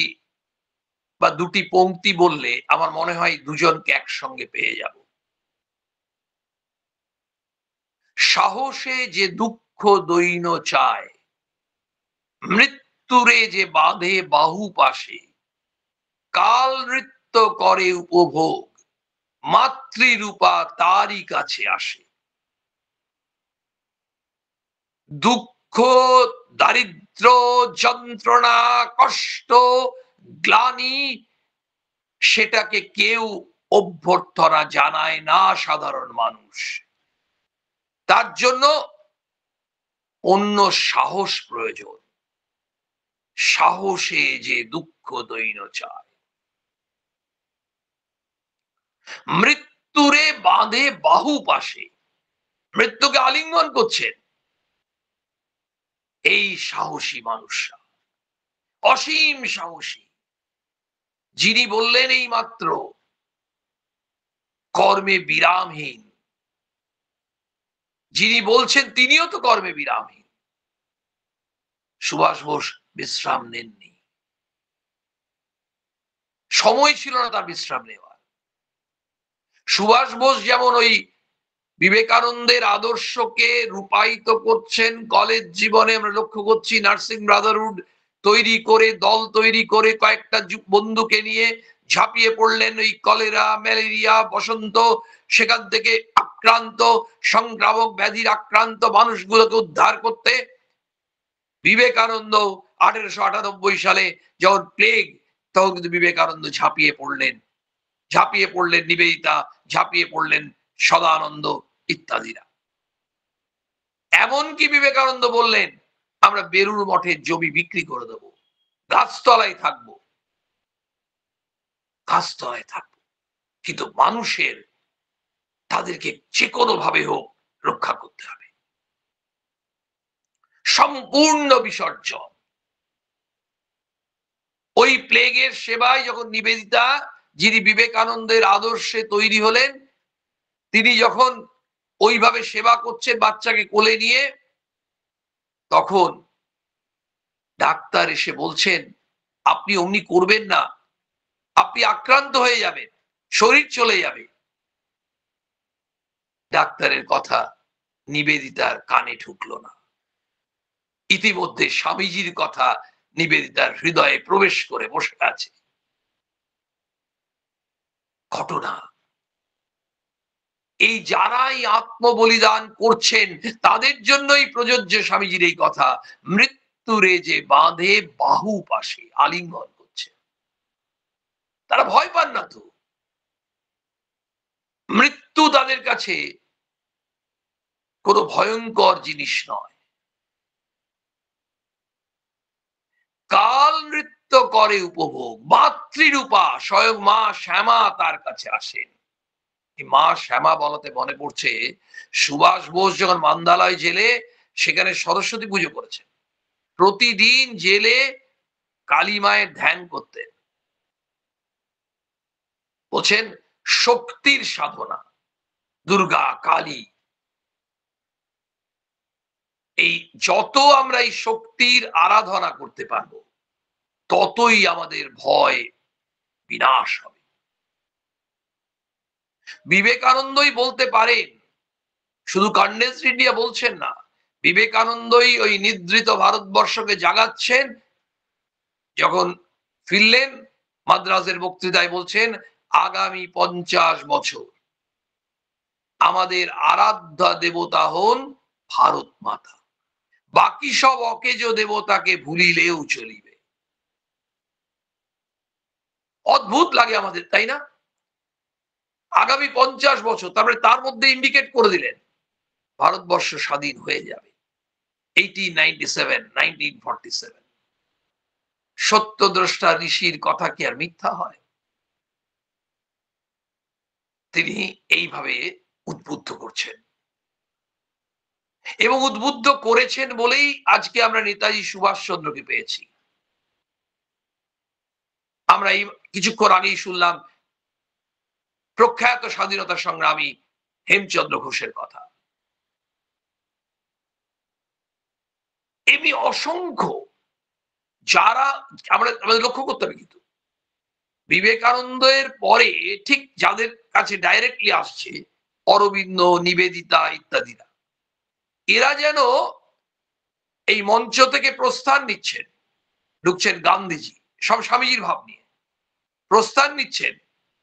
বা দুটি পংক্তি বললে আমার মনে হয় দুজনকে একসঙ্গে পেয়ে যাব। সাহসে যে দুঃখ দৈন চায়, মৃত্যুরে যে বাঁধে বাহু পাশে, কাল নৃত্য করে উপভোগ, মাতৃরূপা তারই কাছে আসে। দুঃখ, দারিদ্র, যন্ত্রণা, কষ্ট, গ্লানি, সেটাকে কেউ অভ্যর্থনা জানায় না সাধারণ মানুষ। তার জন্য অন্য সাহস প্রয়োজন। সাহসে যে দুঃখ দৈন চায়, মৃত্যুরে বাঁধে বাহু পাশে, মৃত্যুকে আলিঙ্গন করছেন এই সাহসী মানুষরা, অসীম সাহসী। যিনি বললেন এই মাত্র কর্মে বিরামহীন, যিনি বলছেন তিনিও তো কর্মে বিরামহীন। সুভাষ বোস বিশ্রাম নেননি, সময় ছিল না তার বিশ্রাম নেওয়ার। সুভাষ বোস যেমন ওই বিবেকানন্দের আদর্শকে রূপায়িত করছেন কলেজ জীবনে, আমরা লক্ষ্য করছি নার্সিং ব্রাদারহুড তৈরি করে, দল তৈরি করে কয়েকটা বন্ধুকে নিয়ে ঝাঁপিয়ে পড়লেন ওই কলেরা, ম্যালেরিয়া, বসন্ত, সেখান থেকে আক্রান্ত সংক্রামক ব্যাধির আক্রান্ত মানুষগুলোকে উদ্ধার করতে। বিবেকানন্দ 1898 সালে যখন প্লেগ, তখন কিন্তু বিবেকানন্দ ঝাঁপিয়ে পড়লেন নিবেদিতা, ঝাঁপিয়ে পড়লেন সদানন্দ ইত্যাদিরা। এমনকি বিবেকানন্দ বললেন আমরা বেলুড় মঠের জমি বিক্রি করে দেবো, গাছতলায় থাকবো, কিন্তু মানুষের তাদেরকে যে কোনো ভাবে হোক রক্ষা করতে হবে। সম্পূর্ণ বিসর্জন। ওই প্লেগের সেবায় যখন নিবেদিতা, যিনি বিবেকানন্দের আদর্শে তৈরি হলেন, তিনি যখন ওইভাবে সেবা করছেন বাচ্চাকে কোলে নিয়ে, তখন ডাক্তার এসে বলছেন আপনি অমনি করবেন না, আপনি আক্রান্ত হয়ে যাবেন, শরীর চলে যাবে। ডাক্তারের কথা নিবেদিতার কানে ঢুকলো না। ইতিমধ্যে স্বামীজির কথা নিবেদিতার হৃদয়ে প্রবেশ করে বসে আছে। ঘটনা এই যারাই আত্মবলিদান করছেন তাদের জন্যই প্রযোজ্য স্বামীজির এই কথা, মৃত্যুরে যে বাঁধে বাহু পাশে, আলিঙ্গন করছে। তারা ভয় পান না তো। মৃত্যু তাদের কাছে কোনো ভয়ঙ্কর জিনিস নয়। কাল নৃত্য করে উপভোগ, মাতৃরূপা স্বয়ং মা শ্যামা তার কাছে আসেন। মা শ্যামা বলাতে মনে পড়ছে, সুভাষ বোস যখন মান্দালয় জেলে, সেখানে সরস্বতী পুজো করেছেন। প্রতিদিন জেলে কালী মায়ের ধ্যান করতেন। বলছেন শক্তির সাধনা, দুর্গা, কালী, এই যত আমরা এই শক্তির আরাধনা করতে পারবো ততই আমাদের ভয় বিনাশ হবে। বিবেকানন্দই বলতে পারেন, শুধু কনডেন্সড ইন্ডিয়া বলছেন না, বিবেকানন্দই ওই নিদ্রিত ভারতবর্ষকে জাগাচ্ছেন। যখন ফিরলেন মাদ্রাজের বক্তৃতায় বলছেন, আগামী 50 বছর আমাদের আরাধ্যা দেবতা হন ভারত মাতা, বাকি সব অকেজো দেবতাকে ভুলিলেও চলিবে। অদ্ভুত লাগে আমাদের, তাই না? আগামী 50 বছর, তারপরে তার মধ্যে ইন্ডিকেট করে দিলেন ভারতবর্ষ স্বাধীন হয়ে যাবে 1897, 1947। সত্যদ্রষ্টা ঋষির কথা কি আর মিথ্যা হয়? তিনি এইভাবে উদ্বুদ্ধ করছেন, এবং উদ্বুদ্ধ করেছেন বলেই আজকে আমরা নেতাজি সুভাষচন্দ্রকে পেয়েছি। আমরা এই কিছুক্ষণ আগেই শুনলাম প্রখ্যাত স্বাধীনতা সংগ্রামী হেমচন্দ্র ঘোষের কথা। এমনি অসংখ্য যারা আমাদের লক্ষ্য করতে হবে, কিন্তু বিবেকানন্দের পরে ঠিক যাদের কাছে ডাইরেক্টলি আসছে, অরবিন্দ, নিবেদিতা ইত্যাদিরা, এরা যেন এই মঞ্চ থেকে প্রস্থান নিচ্ছেন, ঢুকছেন গান্ধীজি, সব স্বামীজির ভাব নিয়ে প্রস্থান নিচ্ছেন,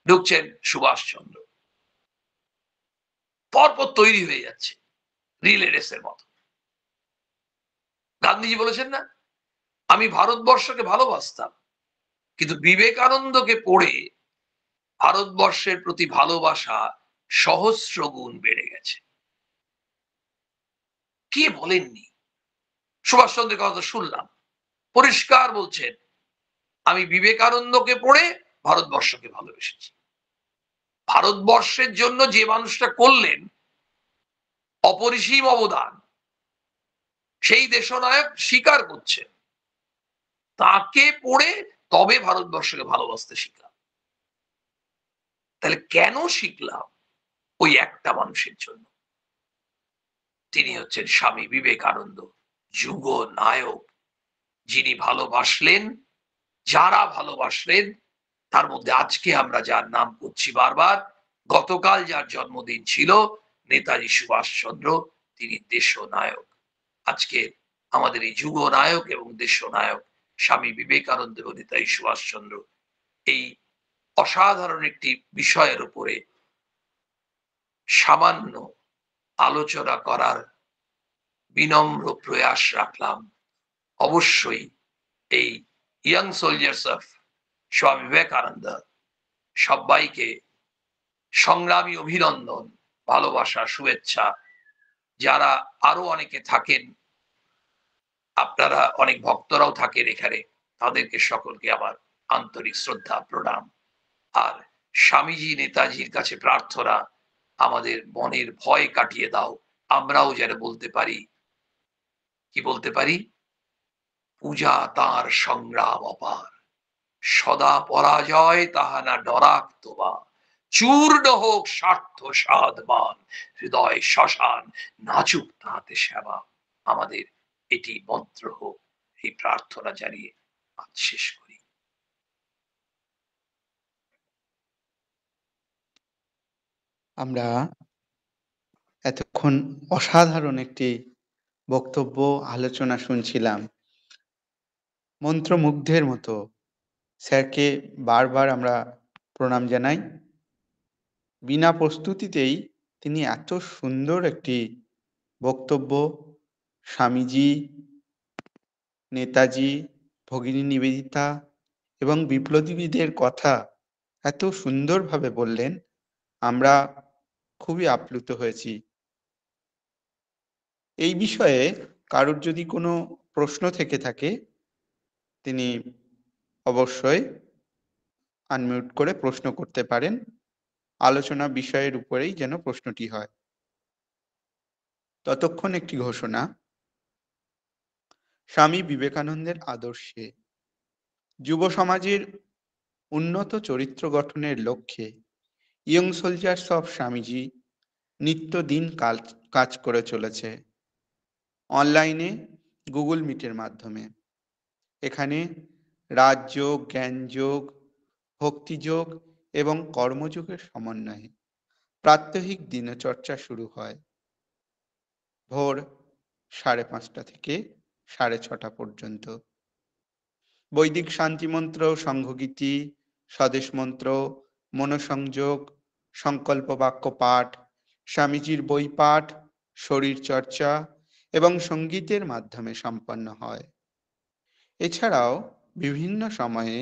ঢুকছেন সুভাষচন্দ্র, পরপর তৈরি হয়ে যাচ্ছে রিলে রেসের মতো। গান্ধীজি বলেছেন না, আমি ভারতবর্ষকে ভালোবাসতাম, কিন্তু বিবেকানন্দকে পড়ে ভারতবর্ষের প্রতি ভালোবাসা সহস্র গুণ বেড়ে গেছে। কে বলেননি? সুভাষচন্দ্রের কথা শুনলাম, পরিষ্কার বলছেন, আমি বিবেকানন্দকে পড়ে ভারতবর্ষকে ভালোবেসেছি। ভারতবর্ষের জন্য যে মানুষটা করলেন অপরিসীম অবদান, সেই দেশনায়ক স্বীকার করছেন, তাকে পড়ে তবে ভারতবর্ষকে ভালোবাসতে শিখলাম। তাহলে কেন শিখলাম? ওই একটা মানুষের জন্য, তিনি হচ্ছেন স্বামী বিবেকানন্দ, যুগ নায়ক, যিনি ভালোবাসলেন, যারা ভালোবাসলেন, তার মধ্যে আজকে আমরা যার নাম করছি বারবার, গতকাল যার জন্মদিন ছিল নেতাজি সুভাষচন্দ্র, তিনি দেশনায়ক। আজকে আমাদের এই যুগ নায়ক এবং দেশনায়ক স্বামী বিবেকানন্দ এবং নেতাজি সুভাষচন্দ্র, এই অসাধারণ একটি বিষয়ের উপরে সামান্য আলোচনা করার বিনম্র প্রয়াস রাখলাম। অবশ্যই এই young soldiers of Swami Vivekananda সবাইকে সংগ্রামী অভিনন্দন, ভালোবাসা, শুভেচ্ছা। যারা আরো অনেকে থাকেন, আপনারা অনেক ভক্তরাও থাকেন এখানে, তাদেরকে সকলকে আমার আন্তরিক শ্রদ্ধা প্রণাম। আর স্বামীজি নেতাজির কাছে প্রার্থনা, আমাদের মনের ভয় কাটিয়ে দাও, আমরাও যেন বলতে পারি, কি বলতে পারি? পূজা তাঁর সংগ্রাম অপার, সদা পরাজয় তাহা না ডরাক তোবা, চূর্ণ হোক স্বার্থ সাধমান, হৃদয় শ্মশান নাচুক তাহাতে সেবা। আমাদের এটি মন্ত্র হোক, এই প্রার্থনা জানিয়ে আজ শেষ করি। আমরা এতক্ষণ অসাধারণ একটি বক্তব্য আলোচনা শুনছিলাম, মন্ত্রমুগ্ধের মতো। স্যারকে বারবার আমরা প্রণাম জানাই। বিনা প্রস্তুতিতেই তিনি এত সুন্দর একটি বক্তব্য স্বামীজি, নেতাজি, ভগিনী নিবেদিতা এবং বিপ্লবীদের কথা এত সুন্দরভাবে বললেন, আমরা খুবই আপ্লুত হয়েছি। এই বিষয়ে কারোর যদি কোনো প্রশ্ন থেকে থাকে, তিনি অবশ্যই আনমিউট করে প্রশ্ন করতে পারেন। আলোচনা বিষয়ের উপরেই যেন প্রশ্নটি হয়। ততক্ষণ একটি ঘোষণা। স্বামী বিবেকানন্দের আদর্শে যুব সমাজের উন্নত চরিত্র গঠনের লক্ষ্যে ইয়ং সোলজার্স অফ স্বামীজি নিত্যদিন কাজ করে চলেছে অনলাইনে, গুগল মিটের মাধ্যমে। এখানে রাজযোগ, জ্ঞানযোগ, ভক্তিযোগ এবং কর্মযোগের সমন্বয়ে প্রাত্যহিক দিনচর্চা শুরু হয় ভোর 5:30 থেকে 6:30 পর্যন্ত। বৈদিক শান্তিমন্ত্র, সংঘগীতি, স্বদেশ মন্ত্র, মনসংযোগ, সংকল্প বাক্য পাঠ, স্বামীজির বই পাঠ, শরীর চর্চা এবং সঙ্গীতের মাধ্যমে সম্পন্ন হয়। এছাড়াও বিভিন্ন সময়ে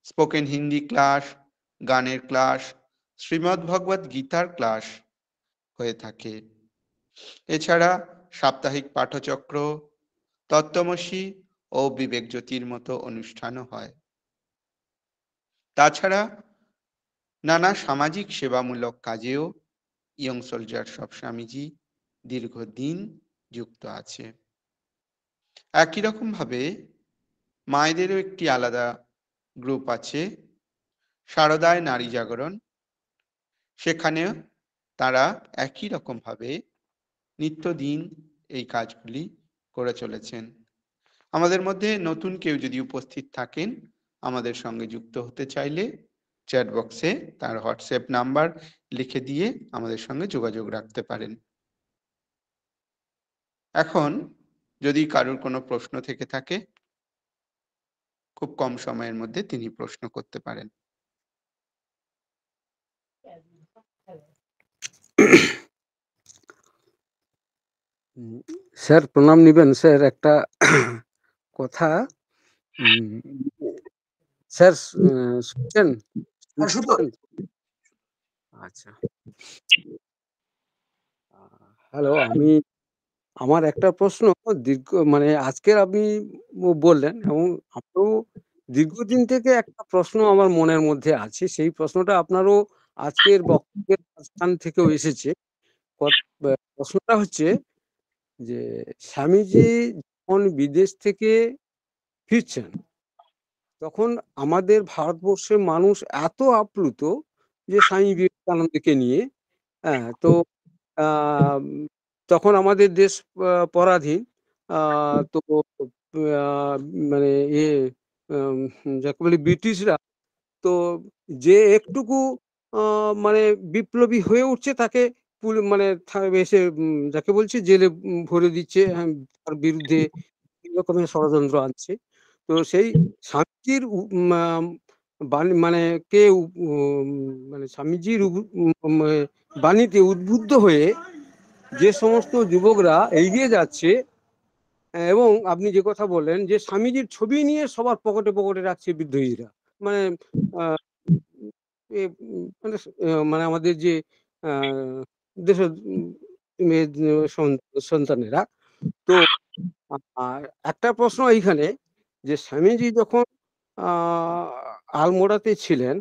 স্পোকেন হিন্দি ক্লাস, গানের ক্লাস, শ্রীমদ্ ভগবৎ গীতার ক্লাস হয়ে থাকে। এছাড়া সাপ্তাহিক পাঠচক্র, তত্ত্বমসী ও বিবেক জ্যোতির মতো অনুষ্ঠানও হয়। তাছাড়া নানা সামাজিক সেবামূলক কাজেও ইয়ং সোলজার্স অফ স্বামীজি দীর্ঘদিন যুক্ত আছে। একই রকম ভাবে মায়েদেরও একটি আলাদা গ্রুপ আছে, শারদায় নারী জাগরণ। সেখানেও তারা একই রকম ভাবে নিত্যদিন এই কাজগুলি করে চলেছেন। আমাদের মধ্যে নতুন কেউ যদি উপস্থিত থাকেন, আমাদের সঙ্গে যুক্ত হতে চাইলে চ্যাট বক্সে তার হোয়াটসঅ্যাপ নাম্বার লিখে দিয়ে আমাদের সঙ্গে যোগাযোগ রাখতে পারেন। এখন যদি কারোর কোনো প্রশ্ন থেকে থাকে, খুব কম সময়ের মধ্যে তিনি প্রশ্ন করতে পারেন। স্যার প্রণাম নিবেন। স্যার একটা কথা, স্যার শুনছেন? আচ্ছা, হ্যালো, আমার একটা প্রশ্ন দীর্ঘ মানে আজকের আপনি বললেন এবং আমারও দীর্ঘদিন থেকে একটা প্রশ্ন আমার মনের মধ্যে আছে। সেই প্রশ্নটা আপনারও আজকের বক্তব্যের স্থান থেকেও এসেছে। প্রশ্নটা হচ্ছে যে স্বামীজি যখন বিদেশ থেকে ফিরছেন, তখন আমাদের ভারতবর্ষের মানুষ এত আপ্লুত যে স্বামী বিবেকানন্দকে নিয়ে, হ্যাঁ, তো তখন আমাদের দেশ পরাধীন, তো মানে যাকে বলি ব্রিটিশরা, তো যে একটুকু মানে বিপ্লবী হয়ে উঠছে তাকে মানে এসে যাকে বলছে জেলে ভরে দিচ্ছে, তার বিরুদ্ধে রকমের ষড়যন্ত্র আনছে। তো সেই স্বামীজির মানে কে মানে স্বামীজির বাণীতে উদ্বুদ্ধ হয়ে যে সমস্ত যুবকরা এগিয়ে যাচ্ছে, এবং আপনি যে কথা বললেন যে স্বামীজির ছবি নিয়ে সবার পকেটে পকেটে রাখছে বিদ্রোহীরা, মানে মানে আমাদের যে দেশের সন্তানেরা। তো আর একটা প্রশ্ন এইখানে, যে স্বামীজি যখন আলমোড়াতে ছিলেন,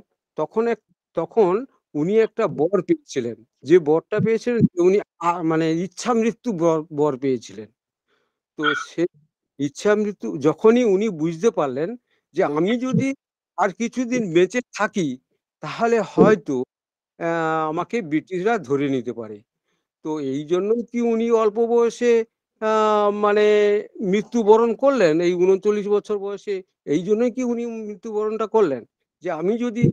তখন উনি একটা বর পেয়েছিলেন, যে বরটা পেয়েছিলেন উনি মানে ইচ্ছা মৃত্যু বর পেয়েছিলেন। তো সে ইচ্ছা মৃত্যু যখনই উনি বুঝতে পারলেন যে আমি যদি আর কিছুদিন বেঁচে থাকি তাহলে হয়তো আমাকে ব্রিটিশরা ধরে নিতে পারে, তো এই জন্যই কি উনি অল্প বয়সে মানে মৃত্যুবরণ করলেন, এই 39 বছর বয়সে? এই জন্যই কি উনি মৃত্যুবরণটা করলেন যে আমি যদি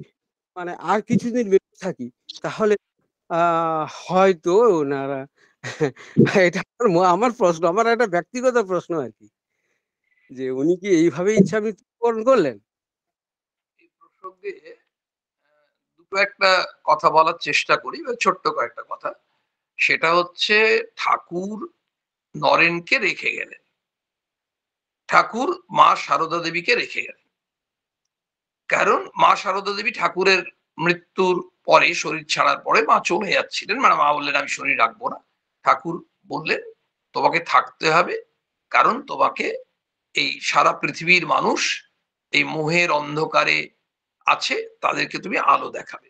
মানে আর কিছুদিন বেঁচে থাকি তাহলে হয়তো ওনারা এটা আমার প্রশ্ন, আমার একটা ব্যক্তিগত প্রশ্ন আর কি, যে উনি কি এইভাবে ইচ্ছা মৃত্যুবরণ করলেন? এই প্রসঙ্গে দুটো একটা কথা বলার চেষ্টা করি, ছোট্ট কয়েকটা কথা। সেটা হচ্ছে ঠাকুর নরেনকে রেখে গেলেন, ঠাকুর মা সারদা দেবীকে রেখে গেলেন। কারণ মা সারদা দেবী ঠাকুরের মৃত্যুর পরে, শরীর ছাড়ার পরে মা চলে যাচ্ছিলেন, মানে মা বললেন আমি শরীর রাখবো না। ঠাকুর বললেন তোমাকে থাকতে হবে, কারণ তোমাকে এই সারা পৃথিবীর মানুষ এই মোহের অন্ধকারে আছে, তাদেরকে তুমি আলো দেখাবে।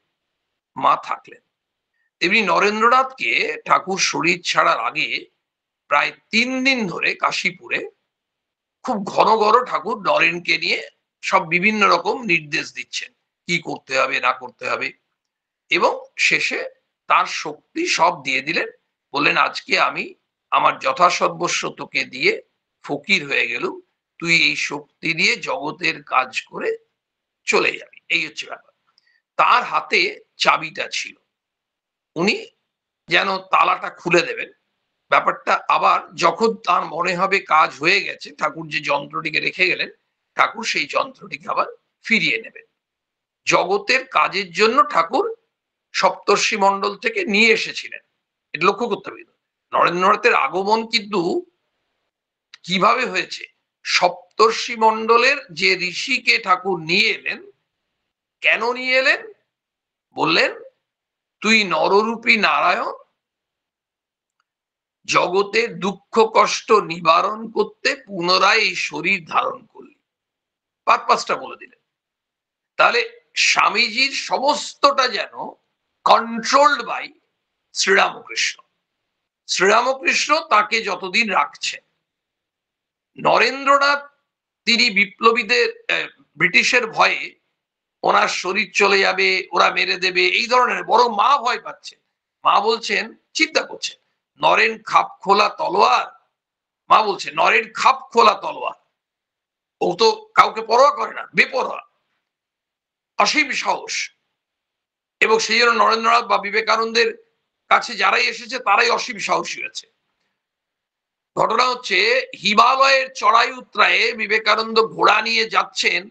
মা থাকলেন। তেমনি নরেন্দ্রনাথকে ঠাকুর শরীর ছাড়ার আগে প্রায় 3 দিন ধরে কাশীপুরে খুব ঘন ঘন ঠাকুর নরেনকে নিয়ে সব বিভিন্ন রকম নির্দেশ দিচ্ছেন, কি করতে হবে না করতে হবে, এবং শেষে তার শক্তি সব দিয়ে দিলেন। বললেন আজকে আমি আমার যথাসর্বস্ব তোকে দিয়ে ফকির হয়ে গেলুম, তুই এই শক্তি দিয়ে জগতের কাজ করে চলে যাবি। এই হচ্ছে ব্যাপার। তার হাতে চাবিটা ছিল, উনি যেন তালাটা খুলে দেবেন। ব্যাপারটা আবার যখন তার মনে হবে কাজ হয়ে গেছে, ঠাকুর যে যন্ত্রটিকে রেখে গেলেন, ঠাকুর সেই যন্ত্রটিকে আবার ফিরিয়ে নেবেন। জগতের কাজের জন্য ঠাকুর সপ্তর্ষি মণ্ডল থেকে নিয়ে এসেছিলেন। এটা লক্ষ্য করতে হবে। নরেন্দ্রনাথের আগমন কিন্তু কিভাবে হয়েছে? সপ্তর্ষি মণ্ডলের যে ঋষিকে ঠাকুর নিয়ে এলেন, কেন নিয়ে এলেন? বললেন, তুই নররূপী নারায়ণ, জগতের দুঃখ কষ্ট নিবারণ করতে পুনরায় এই শরীর ধারণ করলি। পারপাসটা বলে দিলেন। তাহলে স্বামীজির সমস্তটা যেন কন্ট্রোলড বাই শ্রীরামকৃষ্ণ। শ্রীরামকৃষ্ণ তাকে যতদিন রাখছেন। নরেন্দ্রনাথ তিনি বিপ্লবীদের ব্রিটিশের ভয়ে ওনার শরীর চলে যাবে, ওরা মেরে দেবে, এই ধরনের, বড় মা ভয় পাচ্ছেন। মা বলছেন, চিন্তা করছেন, নরেন খাপ খোলা তলোয়ার। মা বলছে নরেন খাপ খোলা তলোয়ার। ও তো কাউকে পরোয়া করে না, বেপরোয়া, অসীম সাহস। এবং সেই জন্য নরেন্দ্রনাথ বা বিবেকানন্দের কাছে যারাই এসেছে তারাই অসীম সাহসী হয়েছে। ঘটনা হচ্ছে, হিমালয়ের চড়াই উত্তরায়ে বিবেকানন্দ ঘোড়া নিয়ে যাচ্ছেন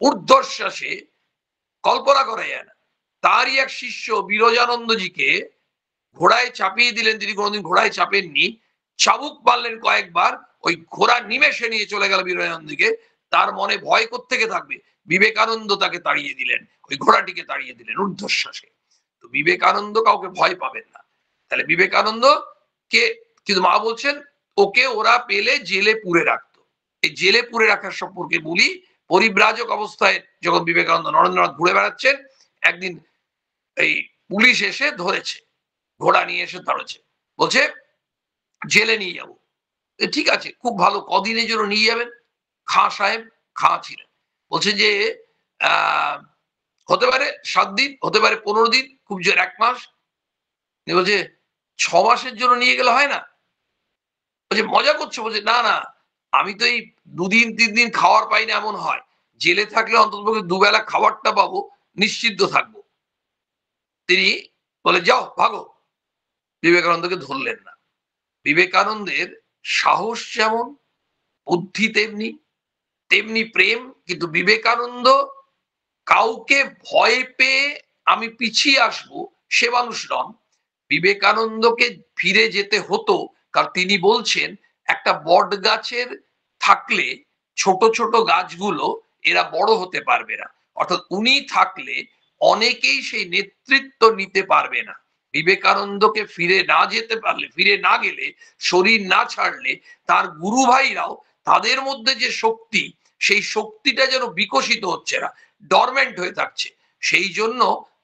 ঊর্ধ্বশ্বাসে, কল্পনা করা যায় না। তারই এক শিষ্য বিরজানন্দজিকে ঘোড়ায় চাপিয়ে দিলেন, তিনি কোনোদিন ঘোড়ায় চাপেননি। চাবুক মারলেন কয়েকবার, ওই ঘোড়া নিমেষে নিয়ে চলে গেল বিরজানন্দকে। তার মনে ভয় কোত্থেকে থাকবে? বিবেকানন্দ তাকে তাড়িয়ে দিলেন, ওই ঘোড়াটিকে তাড়িয়ে দিলেন ঊর্ধ্বশ্বাসে। তো বিবেকানন্দ কাউকে ভয় পাবেন না। তাহলে বিবেকানন্দ কে, কিন্তু মা বলছেন ওকে ওরা পেলে জেলে পুরে রাখতো। এই জেলে পুরে রাখার সম্পর্কে বলি। পরিব্রাজক অবস্থায় যখন বিবেকানন্দ নরেন্দ্রনাথ ঘুরে বেড়াচ্ছেন, একদিন এই পুলিশ এসে ধরেছে, ঘোড়া নিয়ে এসে ধরেছে, বলছে জেলে নিয়ে যাবো। ঠিক আছে, খুব ভালো, কদিনের জন্য নিয়ে যাবেন? খাঁ সাহেব, খাঁ ছিলেন, বলছে যে হতে পারে 7 দিন, হতে পারে 15 দিন, খুব জোর 1 মাস। বলছে 6 মাসের জন্য নিয়ে গেলে হয় না? বলছে মজা করছো? বলছে না না, আমি তো এই 2 দিন 3 দিন খাওয়ার পাই না এমন হয়, জেলে থাকলে অন্ততপক্ষে 2 বেলা খাবারটা পাবো, নিশ্চিন্ত থাকবো। তিনি বলে যাও ভাগো। বিবেকানন্দকে ধরলেন না। বিবেকানন্দের সাহস যেমন, বুদ্ধি তেমনি, তেমনি প্রেম। কিন্তু বিবেকানন্দ কাউকে ভয় পেয়ে আমি পিছিয়ে আসবো সে মানুষ নন। বিবেকানন্দকে ফিরে যেতে হতো, কারণ তিনি বলছেন একটা বট গাছের থাকলে ছোট ছোট গাছগুলো এরা বড় হতে পারবে না, অর্থাৎ উনি থাকলে অনেকেই সেই নেতৃত্ব নিতে পারবে না। বিবেকানন্দকে ফিরে না যেতে পারলে, ফিরে না গেলে, শরীর না ছাড়লে তার গুরু ভাইরাও, তাদের মধ্যে যে শক্তি, সেই শক্তিটা যেন বিকশিত হচ্ছে না, ডরমেন্ট হয়ে থাকছে। সেই জন্য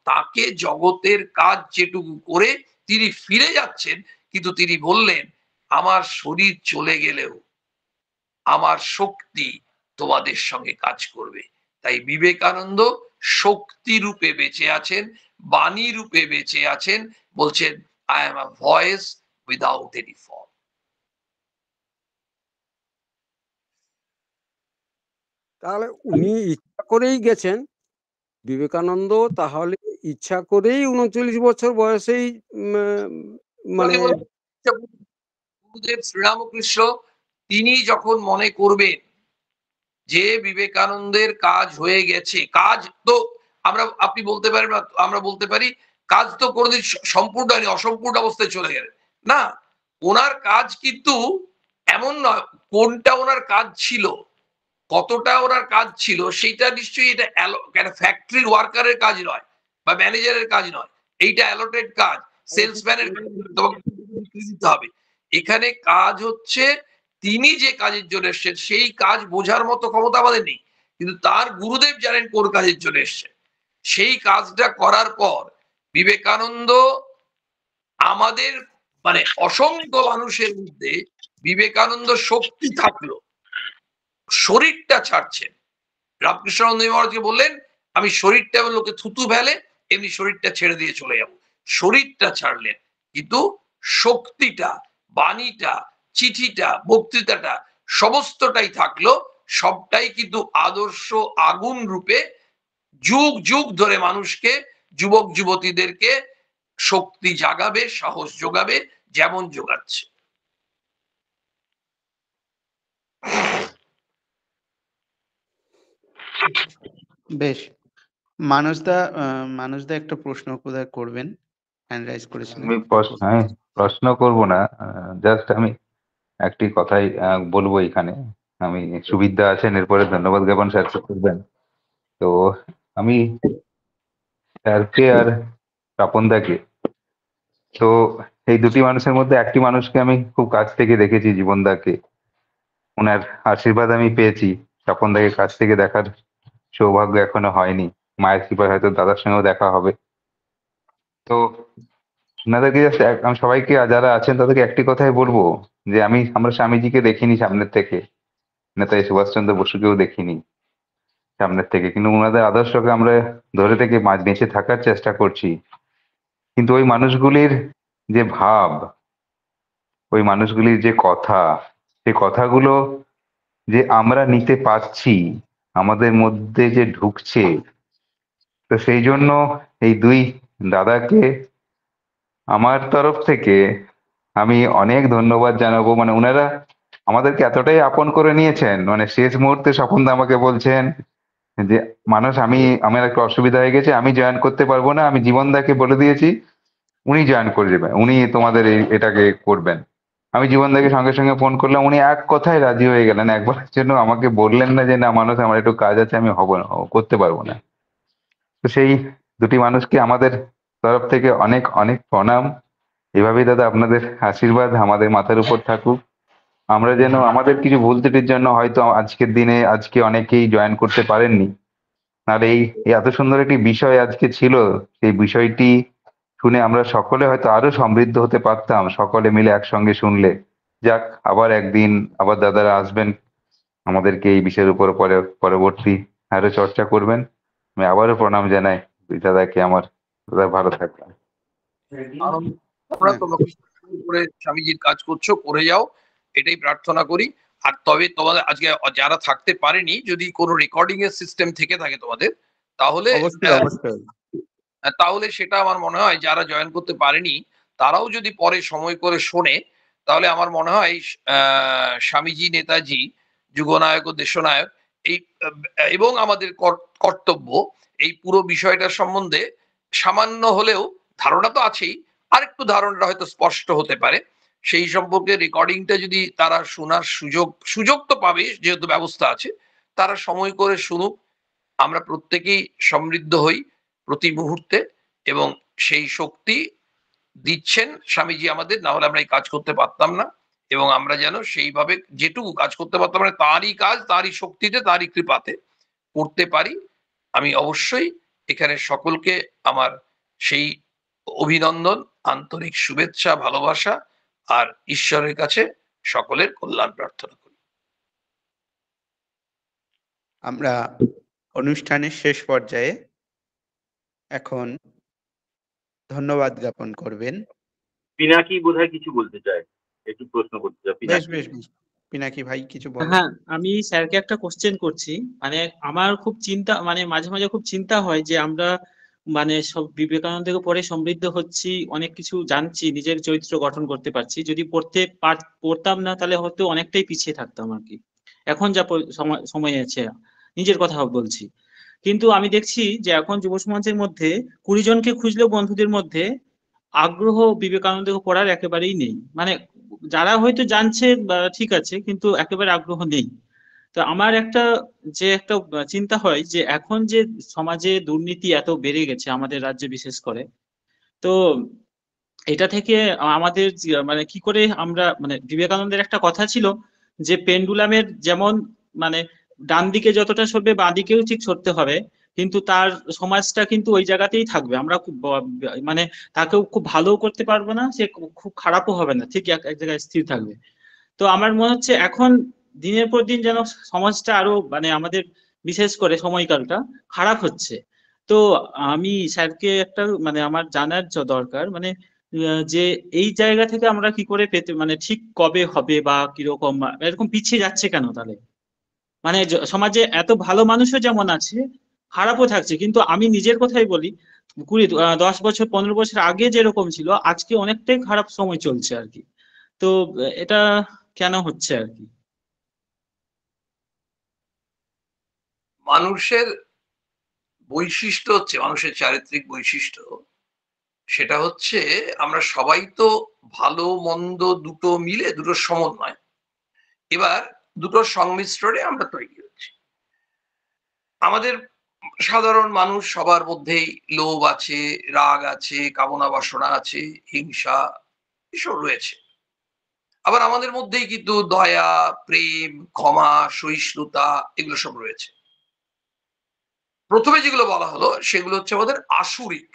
তাকে জগতের কাজ যেটুকু করে তিনি ফিরে যাচ্ছেন, কিন্তু তিনি বললেন আমার শরীর চলে গেলেও আমার শক্তি তোমাদের সঙ্গে কাজ করবে। তাই বিবেকানন্দ শক্তি রূপে বেঁচে আছেন, বাণী রূপে বেঁচে আছেন। বলছেন I am a voice without any form. তাহলে উনি ইচ্ছা করেই গেছেন, বিবেকানন্দ তাহলে ইচ্ছা করেই 39 বছর বয়সেই মানে গুরুদেব শ্রীরামকৃষ্ণ তিনি যখন মনে করবেন যে বিবেকানন্দের কাজ হয়ে গেছে, কাজ তো আপনি বলতে পারেন, আমরা বলতে পারি কাজ তো কোনোদিন সম্পূর্ণ হয়নি, অসম্পূর্ণ অবস্থায় চলে গেলেন না। ওনার কাজ কিন্তু এমন নয়, কোনটা ওনার কাজ ছিল, কতটা ওনার কাজ ছিল, সেটা নিশ্চয়ই এটা ফ্যাক্টরির ওয়ার্কারের কাজ নয় বা ম্যানেজারের কাজ নয়, এইটা অ্যালোটেড কাজ, সেলসম্যানের দিতে হবে। এখানে কাজ হচ্ছে তিনি যে কাজের জন্য এসছেন সেই কাজ বোঝার মতো ক্ষমতা আমাদের নেই, কিন্তু তার গুরুদেব জানেন কোন কাজের জন্য এসছেন। সেই কাজটা করার পর বিবেকানন্দ আমাদের মানে অসংখ্য মানুষের মধ্যে বিবেকানন্দ শক্তি থাকলো, শরীরটা ছাড়ছেন। রামকৃষ্ণানন্দ মহারাজকে বললেন আমি শরীরটা এবং লোকে থুতু ফেলে এমনি শরীরটা ছেড়ে দিয়ে চলে যাব। শরীরটা ছাড়লেন, কিন্তু শক্তিটা, বাণীটা, চিঠিটা, বক্তৃতাটা সমস্তটাই থাকলো। সবটাই কিন্তু আদর্শ আগুন রূপে যুগ যুগ ধরে মানুষকে, যুবক যুবতীদেরকে শক্তি জাগাবে, সাহস যোগাবে, যেমন যোগাচ্ছে। বেশ, মানসদা একটা প্রশ্ন কোথায় করবেন, হ্যান্ড রাইজ করেছিলেন। আমি প্রশ্ন করব না, জাস্ট আমি একটি কথাই বলবো এখানে। আমি সুবিধা আছেন, এরপরে ধন্যবাদ জ্ঞাপন স্যার করবেন। তো আমি স্যারকে আর স্বপনদাকে, তো এই দুটি মানুষের মধ্যে একটি মানুষকে আমি খুব কাছ থেকে দেখেছি, জীবনদাকে। ওনার আশীর্বাদ আমি পেয়েছি। স্বপনদাকে কাছ থেকে দেখার সৌভাগ্য এখনো হয়নি। মায়ের কৃপায় হয়তো দাদার সঙ্গেও দেখা হবে। তো ওনাদেরকে just আমি সবাইকে যারা আছেন তাদেরকে একটি কথাই বলবো, যে আমরা স্বামীজিকে দেখিনি সামনের থেকে, নেতাজি সুভাষচন্দ্র বসুকেও দেখিনি সামনের থেকে, কিন্তু ওনাদের আদর্শকে আমরা ধরে থেকে বেঁচে থাকার চেষ্টা করছি। কিন্তু ওই মানুষগুলির যে ভাব, ওই মানুষগুলির যে কথা, সেই কথাগুলো যে আমরা নিতে পারছি, আমাদের মধ্যে যে ঢুকছে, তো সেই জন্য এই দুই দাদাকে আমার তরফ থেকে আমি অনেক ধন্যবাদ জানাবো। মানে ওনারা আমাদেরকে এতটাই আপন করে নিয়েছেন, মানে শেষ মুহূর্তে স্বপনদা আমাকে বলছেন যে আমার একটা অসুবিধা হয়ে গেছে, আমি জয়েন করতে পারবো না, আমি জীবনদাকে বলে দিয়েছি, উনি জয়েন করে দেবেন, উনি তোমাদের এটাকে করবেন। আমি জীবনদাকে সঙ্গে সঙ্গে ফোন করলাম, উনি এক কথায় রাজি হয়ে গেলেন। একবারের জন্য আমাকে বললেন না যে না মানুষ আমার একটু কাজ আছে, আমি করতে পারবো না। তো সেই দুটি মানুষকে আমাদের তরফ থেকে অনেক অনেক প্রণাম। এভাবেই দাদা আপনাদের আশীর্বাদ আমাদের মাথার উপর থাকুক। আমরা যেন আমাদের কিছু ভুল ত্রুটির জন্য হয়তো আজকের দিনে আজকে অনেকেই জয়েন করতে পারেননি, নাহলে এই এত সুন্দর একটি বিষয় আজকে ছিল, সেই বিষয়টি শুনে আমরা সকলে হয়তো আরো সমৃদ্ধ হতে পারতাম, সকলে মিলে একসঙ্গে শুনলে। যাক, আবার একদিন আবার দাদারা আসবেন, আমাদেরকে এই বিষয়ের উপর পরবর্তী আরো চর্চা করবেন। আমি আবারও প্রণাম জানাই দুই দাদাকে আমার। দাদা ভালো থাকবেন। তোমরা খুব সুন্দর করে স্বামীজির কাজ করছো, করে যাও, এটাই প্রার্থনা করি। আর তবে তোমাদের আজকে যারা থাকতে পারেনি, যদি কোনো রেকর্ডিং এর সিস্টেম থেকে থাকে তোমাদের, তাহলে তাহলে সেটা আমার মনে হয় যারা জয়েন করতে পারেনি তারাও যদি পরে সময় করে শোনে, তাহলে আমার মনে হয় স্বামীজি, নেতাজি, যুগনায়ক ও দেশনায়ক এই এবং আমাদের কর্তব্য, এই পুরো বিষয়টা সম্বন্ধে সামান্য হলেও ধারণা তো আছেই, আরেকটু ধারণাটা হয়তো স্পষ্ট হতে পারে। সেই সম্পর্কে রেকর্ডিংটা যদি তারা শোনার সুযোগ তো পাবে, যেহেতু ব্যবস্থা আছে, তারা সময় করে শুনুক। আমরা প্রত্যেকেই সমৃদ্ধ হই প্রতি মুহূর্তে, এবং সেই শক্তি দিচ্ছেন স্বামীজি আমাদের, না হলে আমরা এই কাজ করতে পারতাম না। এবং আমরা যেন সেইভাবে যেটুকু কাজ করতে পারতাম না, তারই কাজ তারই শক্তিতে তারই কৃপাতে করতে পারি। আমি অবশ্যই এখানে সকলকে আমার সেই অভিনন্দন, আন্তরিক শুভেচ্ছা, ভালোবাসা আর ঈশ্বরের কাছে সকলের কল্যাণ প্রার্থনা করি। আমরা অনুষ্ঠানের শেষ পর্যায়ে এখন ধন্যবাদ জ্ঞাপন করবেন। পিনাকি বোধহয় কিছু বলতে চায়, একটু প্রশ্ন করতে চায়। বেশ বেশ বেশ, পিনাকি ভাই কিছু বলেন। হ্যাঁ, আমি স্যারকে একটা কোশ্চেন করছি। মানে আমার খুব চিন্তা, মানে মাঝে মাঝে খুব চিন্তা হয় যে আমরা মানে সব বিবেকানন্দ থেকে পড়ে সমৃদ্ধ হচ্ছি, অনেক কিছু জানছি, নিজের চরিত্র গঠন করতে পারছি। যদি পড়তাম না তাহলে হয়তো অনেকটাই পিছিয়ে থাকতাম আর কি। এখন যা সময় আছে, নিজের কথা বলছি। কিন্তু আমি দেখছি যে এখন যুব সমাজের মধ্যে 20 জনকে খুঁজলেও বন্ধুদের মধ্যে আগ্রহ বিবেকানন্দকে পড়ার একেবারেই নেই। মানে যারা হয়তো জানছে ঠিক আছে, কিন্তু একেবারে আগ্রহ নেই। তো আমার একটা চিন্তা হয় যে এখন যে সমাজে দুর্নীতি এত বেড়ে গেছে আমাদের রাজ্যে বিশেষ করে, তো এটা থেকে আমাদের মানে কি করে আমরা, মানে বিবেকানন্দের একটা কথা ছিল যে পেন্ডুলামের যেমন মানে ডান দিকে যতটা সরবে বাঁ দিকেও ঠিক সরতে হবে, কিন্তু তার সমাজটা কিন্তু ওই জায়গাতেই থাকবে। আমরা খুব মানে তাকেও খুব ভালো করতে পারবো না, সে খুব খারাপও হবে না, ঠিক এক জায়গায় স্থির থাকবে। তো আমার মনে হচ্ছে এখন দিনের পর দিন যেন সমাজটা আরো মানে আমাদের বিশেষ করে সময়কালটা খারাপ হচ্ছে। তো আমি স্যারকে একটা মানে আমার জানার দরকার, মানে যে এই জায়গা থেকে আমরা কি করে পেতে, মানে ঠিক কবে হবে বা কিরকম এরকম পিছিয়ে যাচ্ছে কেন তাহলে? মানে সমাজে এত ভালো মানুষও যেমন আছে, খারাপও থাকছে। কিন্তু আমি নিজের কথাই বলি 10 বছর 15 বছর আগে যেরকম ছিল আজকে অনেকটাই খারাপ সময় চলছে আর কি। তো এটা কেন হচ্ছে আর কি? মানুষের বৈশিষ্ট্য হচ্ছে, মানুষের চারিত্রিক বৈশিষ্ট্য, সেটা হচ্ছে আমরা সবাই তো ভালো মন্দ দুটো মিলে, দুটো সমন্বয়, এবার দুটোর সংমিশ্রণে আমরা তৈরি হচ্ছি। আমাদের সাধারণ মানুষ সবার মধ্যেই লোভ আছে, রাগ আছে, কামনা বাসনা আছে, হিংসা এসব রয়েছে। আবার আমাদের মধ্যেই কিন্তু দয়া, প্রেম, ক্ষমা, সহিষ্ণুতা এগুলো সব রয়েছে। প্রথমে যেগুলো বলা হলো সেগুলো হচ্ছে আমাদের আসুরিক,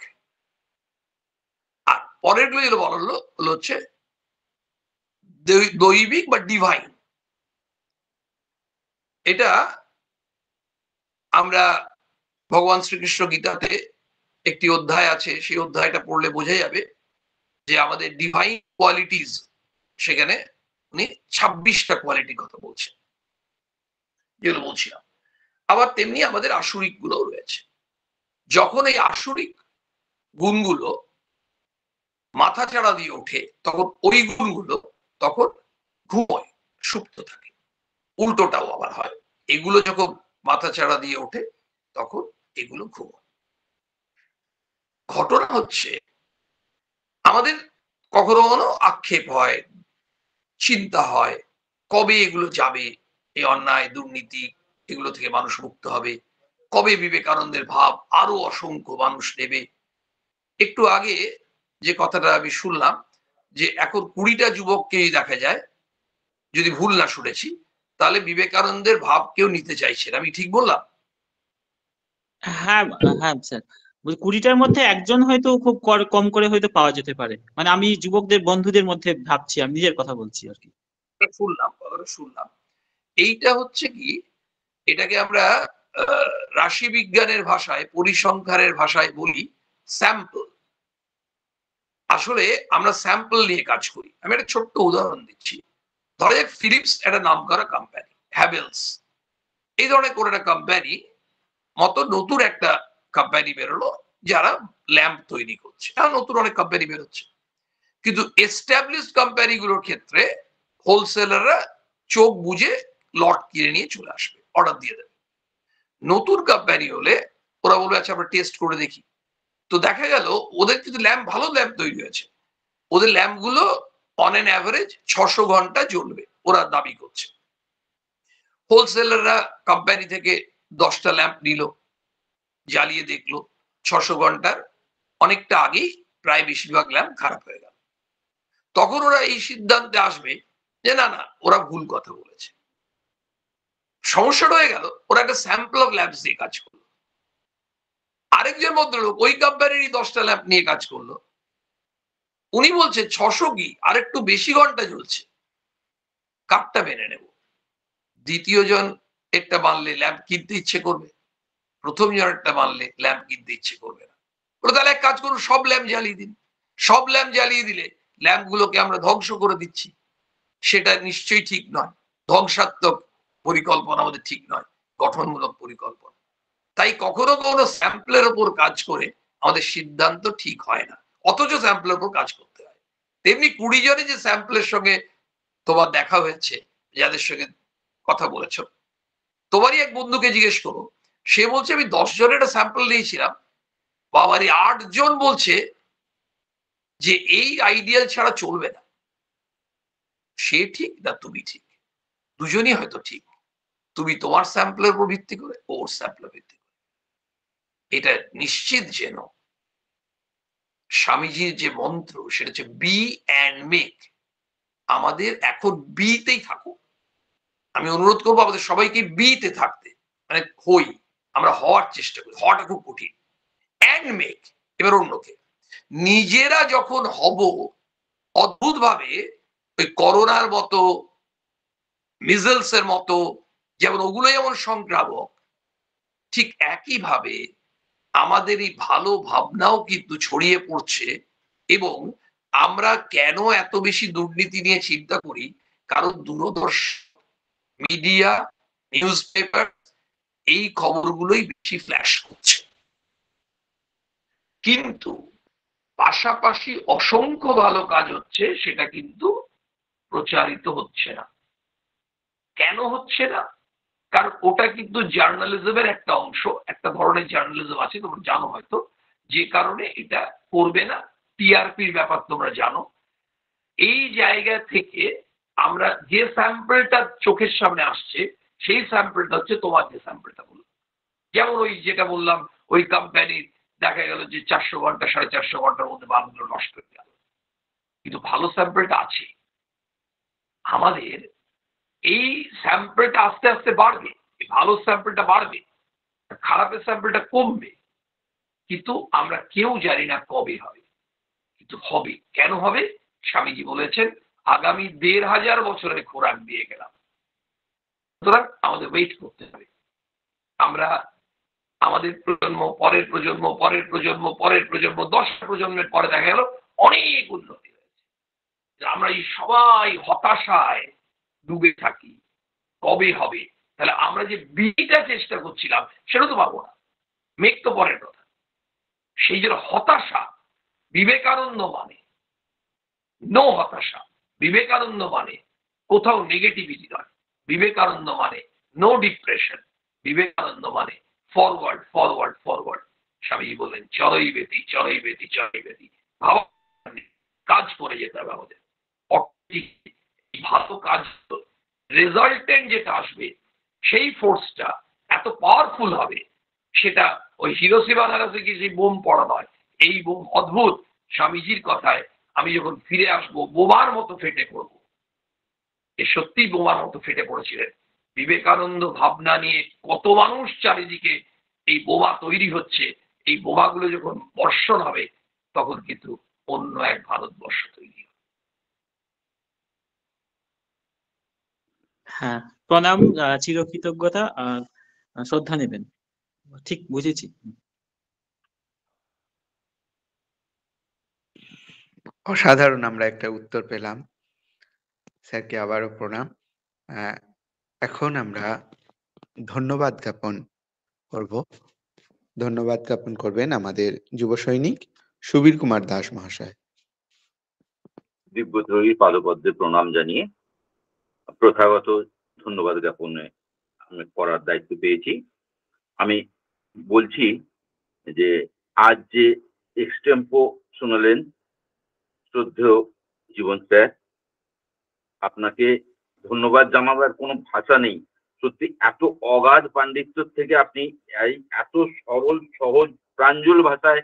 আর পরের গুলো যেগুলো বলা হলো হলো হচ্ছে দৈবিক বা ডিভাইন। এটা আমরা ভগবান শ্রীকৃষ্ণ গীতাতে একটি অধ্যায় আছে, সেই অধ্যায়টা পড়লে বোঝা যাবে যে আমাদের ডিভাইন কোয়ালিটিস, সেখানে উনি 26টা কোয়ালিটির কথা বলছেন, যেগুলো বলছিলাম। আবার তেমনি আমাদের আসুরিক গুলো রয়েছে। যখন এই আসুরিক গুণগুলো মাথা চাড়া দিয়ে ওঠে তখন ওই গুণগুলো তখন ঘুমোয়, সুপ্ত থাকে। উল্টোটাও আবার হয়, এগুলো যখন মাথা চাড়া দিয়ে ওঠে তখন এগুলো ঘুমোয়। ঘটনা হচ্ছে আমাদের কখনো কখনো আক্ষেপ হয়, চিন্তা হয়, কবে এগুলো যাবে, এই অন্যায় দুর্নীতি এগুলো থেকে মানুষ মুক্ত হবে, কবে বিবেকানন্দের ভাব আরো অসংখ্য মানুষ নেবে। একটু আগে যে কথাটা আমি শুনলাম যে এখন 20টা যুবককেই দেখা যায়, যদি ভুল না শুনেছি, তাহলে বিবেকানন্দের ভাব কেউ নিতে চাইছে না। আমি ঠিক বললাম? হ্যাঁ, হ্যাঁ স্যার, 20টার মধ্যে একজন হয়তো খুব কম করে হয়তো পাওয়া যেতে পারে। মানে আমি যুবকদের বন্ধুদের মধ্যে ভাবছি, আমি নিজের কথা বলছি আর কি। শুনলাম, কথাটা শুনলাম। এইটা হচ্ছে কি, এটাকে আমরা রাশি বিজ্ঞানের ভাষায়, পরিসংখ্যানের ভাষায় বলি স্যাম্পল। আসলে আমরা স্যাম্পল নিয়ে কাজ করি। আমি একটা ছোট্ট উদাহরণ দিচ্ছি। ধরা যাক ফিলিপস একটা নামকরা কোম্পানি, হ্যাভেলস এই ধরনের কোন একটা কোম্পানি মতো নতুন একটা কোম্পানি বেরোলো যারা ল্যাম্প তৈরি করছে। এখন নতুন অনেক কোম্পানি বেরোচ্ছে, কিন্তু এস্টাবলিশড কোম্পানিগুলোর ক্ষেত্রে হোলসেলাররা চোখ বুঝে লট কিনে নিয়ে চলে আসবে, অর্ডার দিয়ে দেবে। নতুন কোম্পানি হলে ওরা বলবে আচ্ছা আমরা টেস্ট করে দেখি। তো দেখা গেল ওদের কিন্তু ল্যাম্প, ভালো ল্যাম্প তৈরি হয়েছে, ওদের ল্যাম্প গুলো অন এন অ্যাভারেজ 600 ঘন্টা জ্বলবে ওরা দাবি করছে। হোলসেলাররা কোম্পানি থেকে 10টা ল্যাম্প নিল, জ্বালিয়ে দেখলো 600 ঘন্টার অনেকটা আগেই প্রায় বেশিরভাগ ল্যাম্প খারাপ হয়ে গেল। তখন ওরা এই সিদ্ধান্তে আসবে যে না না, ওরা ভুল কথা বলেছে। সমস্যাটা হয়ে গেল ওরা একটা স্যাম্পল অফ ল্যাম্পস দিয়ে কাজ করলো। আরেকজন ভদ্রলোক ওই কোম্পানিরই 10টা ল্যাম্প নিয়ে কাজ করলো, উনি বলছে 600 কি আর একটু বেশি ঘন্টা জ্বলছে, কাঠটা মেনে নেব। দ্বিতীয় জন একটা মানলে ল্যাম্প কিনতে ইচ্ছে করবে, প্রথম জনেরটা মানলে ল্যাম্প কিনতে ইচ্ছে করবে না। ওরা তাহলে এক কাজ করুন, সব ল্যাম্প জ্বালিয়ে দিন। সব ল্যাম্প জ্বালিয়ে দিলে ল্যাম্প গুলোকে আমরা ধ্বংস করে দিচ্ছি, সেটা নিশ্চয়ই ঠিক নয়। ধ্বংসাত্মক পরিকল্পনা আমাদের ঠিক নয়, গঠনমূলক পরিকল্পনা। তাই কখনো কখনো স্যাম্পলের উপর কাজ করে আমাদের সিদ্ধান্ত ঠিক হয় না, অথচ স্যাম্পলের উপর কাজ করতে হয়। তেমনি 20 জনে যে স্যাম্পলের সঙ্গে তোমার দেখা হয়েছে, যাদের সঙ্গে কথা বলেছ, তোমারই এক বন্ধুকে জিজ্ঞেস করো, সে বলছে আমি 10 জনের একটা স্যাম্পল নিয়েছিলাম, বাবারই 8 জন বলছে যে এই আইডিয়াল ছাড়া চলবে না। সে ঠিক না তুমি ঠিক, দুজনই হয়তো ঠিক, তুমি তোমার স্যাম্পলের উপর ভিত্তি করে, ওর স্যাম্পলের ভিত্তি করে। এটা নিশ্চিত যেন স্বামীজির যে মন্ত্র সেটা হচ্ছে বি অ্যান্ড মেক। আমাদের এখন বিতেই থাকুক। আমি অনুরোধ করবো আমাদের সবাইকে বিতে থাকতে, মানে হই, আমরা হওয়ার চেষ্টা করি, হওয়াটা খুব কঠিন। অ্যান্ড মেক, এবার অন্যকে। নিজেরা যখন হব অদ্ভুত ভাবে, ওই করোনার মতো, মিজলস এর মতো, যেমন ওগুলো যেমন সংক্রামক, ঠিক একই ভাবে আমাদের এই ভালো ভাবনাও কিন্তু ছড়িয়ে পড়ছে। এবং আমরা কেন এত বেশি দুর্নীতি নিয়ে চিন্তা করি, কারণ দূরদর্শন, মিডিয়া, নিউজ পেপার এই খবরগুলোই বেশি ফ্ল্যাশ করছে। কিন্তু পাশাপাশি অসংখ্য ভালো কাজ হচ্ছে, সেটা কিন্তু প্রচারিত হচ্ছে না। কেন হচ্ছে না? কারণ ওটা কিন্তু জার্নালিজমের একটা অংশ, একটা ধরনের জার্নালিজম আছে, তোমরা জানো হয়তো, যে কারণে এটা করবে না। টিআরপির ব্যাপার তোমরা জানো। এই জায়গা থেকে আমরা যে স্যাম্পলটা চোখের সামনে আসছে, সেই স্যাম্পলটা হচ্ছে তোমার যে স্যাম্পলটা বললাম। যেমন ওই যেটা বললাম, ওই কোম্পানির দেখা গেল যে 400 ঘন্টা 450 ঘন্টার মধ্যে বাল্বগুলো নষ্ট হয়ে গেল, কিন্তু ভালো স্যাম্পলটা আছে। আমাদের এই স্যাম্পলটা আস্তে আস্তে বাড়বে, এই ভালো স্যাম্পলটা বাড়বে, খারাপের স্যাম্পলটা কমবে, কিন্তু আমরা কেউ জানি না কবে হবে, কিন্তু হবে। কেন হবে? স্বামীজি বলেছেন আগামী 1500 বছরের খোরাক দিয়ে গেলাম, সুতরাং আমাদের ওয়েট করতে হবে। আমরা আমাদের প্রজন্ম, পরের প্রজন্ম, পরের প্রজন্ম, পরের প্রজন্ম, 10টা প্রজন্মের পরে দেখা গেল অনেক উন্নতি হয়েছে। আমরা এই সবাই হতাশায় ডুবে থাকি, কবে হবে? তাহলে আমরা যে বিটা চেষ্টা করছিলাম সেটা তো পাবো না, মেঘ তো পরের কথা। সেই জন্য হতাশা, বিবেকানন্দ মানে নো হতাশা, বিবেকানন্দ মানে কোথাও নেগেটিভিটি নয়, বিবেকানন্দ মানে নো ডিপ্রেশন, বিবেকানন্দ মানে ফরওয়ার্ড ফরওয়ার্ড ফরওয়ার্ড। স্বামীজি বললেন চলই বেতি চলই বেতি চলই বেতি, ভাবা কাজ করে যেতে হবে আমাদের। ভালো কাজ, রেজাল্টেন্ট যেটা আসবে, সেই ফোর্সটা এত পাওয়ারফুল হবে, সেটা ওই হিরোশিমা নাগাসাকি সেই বোম পড়া নয়। এই বোম অদ্ভুত। স্বামীজির কথায় আমি যখন ফিরে আসবো বোমার মতো ফেটে পড়বো। এ সত্যি বোমার মতো ফেটে পড়েছিলেন। বিবেকানন্দ ভাবনা নিয়ে কত মানুষ চারিদিকে এই বোমা তৈরি হচ্ছে, এই বোমাগুলো যখন বর্ষণ হবে তখন কিন্তু অন্য এক ভারতবর্ষ তৈরি হবে। হ্যাঁ, প্রণাম, চিরকৃতজ্ঞতা, শ্রদ্ধা নেবেন। ঠিক বুঝেছি। অসাধারণ আমরা একটা উত্তর পেলাম। স্যারকে আবারও প্রণাম। এখন আমরা ধন্যবাদ জ্ঞাপন করব। ধন্যবাদ জ্ঞাপন করবেন আমাদের যুব সৈনিক সুবীর কুমার দাস মহাশয়। দিব্যদ্রোহী পাদপদ্মে প্রণাম জানিয়ে প্রথাগত ধন্যবাদ জ্ঞাপনে আমি করার দায়িত্ব পেয়েছি। আমি বলছি যে আজ যে এক্সটেম্পো শোনালেন শ্রদ্ধেয় জীবন স্যার, আপনাকে ধন্যবাদ জানাবার কোনো ভাষা নেই। সত্যি এত অগাধ পাণ্ডিত্য থেকে আপনি এই এত সরল সহজ প্রাঞ্জল ভাষায়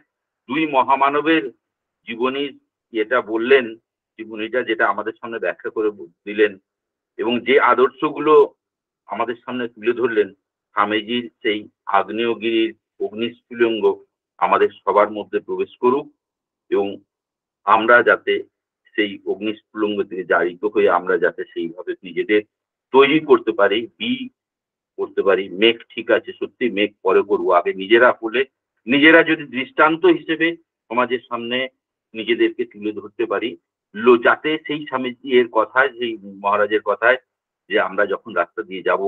দুই মহামানবের জীবনীর এটা বললেন, জীবনীটা যেটা আমাদের সামনে ব্যাখ্যা করে দিলেন, এবং যে আদর্শগুলো আমাদের সামনে তুলে ধরলেন, স্বামীজির সেই আগ্নেয়গিরির অগ্নিস্ফুলিঙ্গ আমাদের সবার মধ্যে প্রবেশ করুক, এবং আমরা যাতে সেই অগ্নিস্ফুলিঙ্গ থেকে জারিত হয়ে আমরা যাতে সেইভাবে নিজেদের তৈরি করতে পারি, করতে পারি। মেঘ ঠিক আছে, সত্যি মেঘ পরে করবো, আগে নিজেরা হলে, নিজেরা যদি দৃষ্টান্ত হিসেবে সমাজের সামনে নিজেদেরকে তুলে ধরতে পারি, যাতে সেই স্বামীজি এর কথায়, সেই মহারাজের কথায়, যে আমরা যখন রাস্তা দিয়ে যাব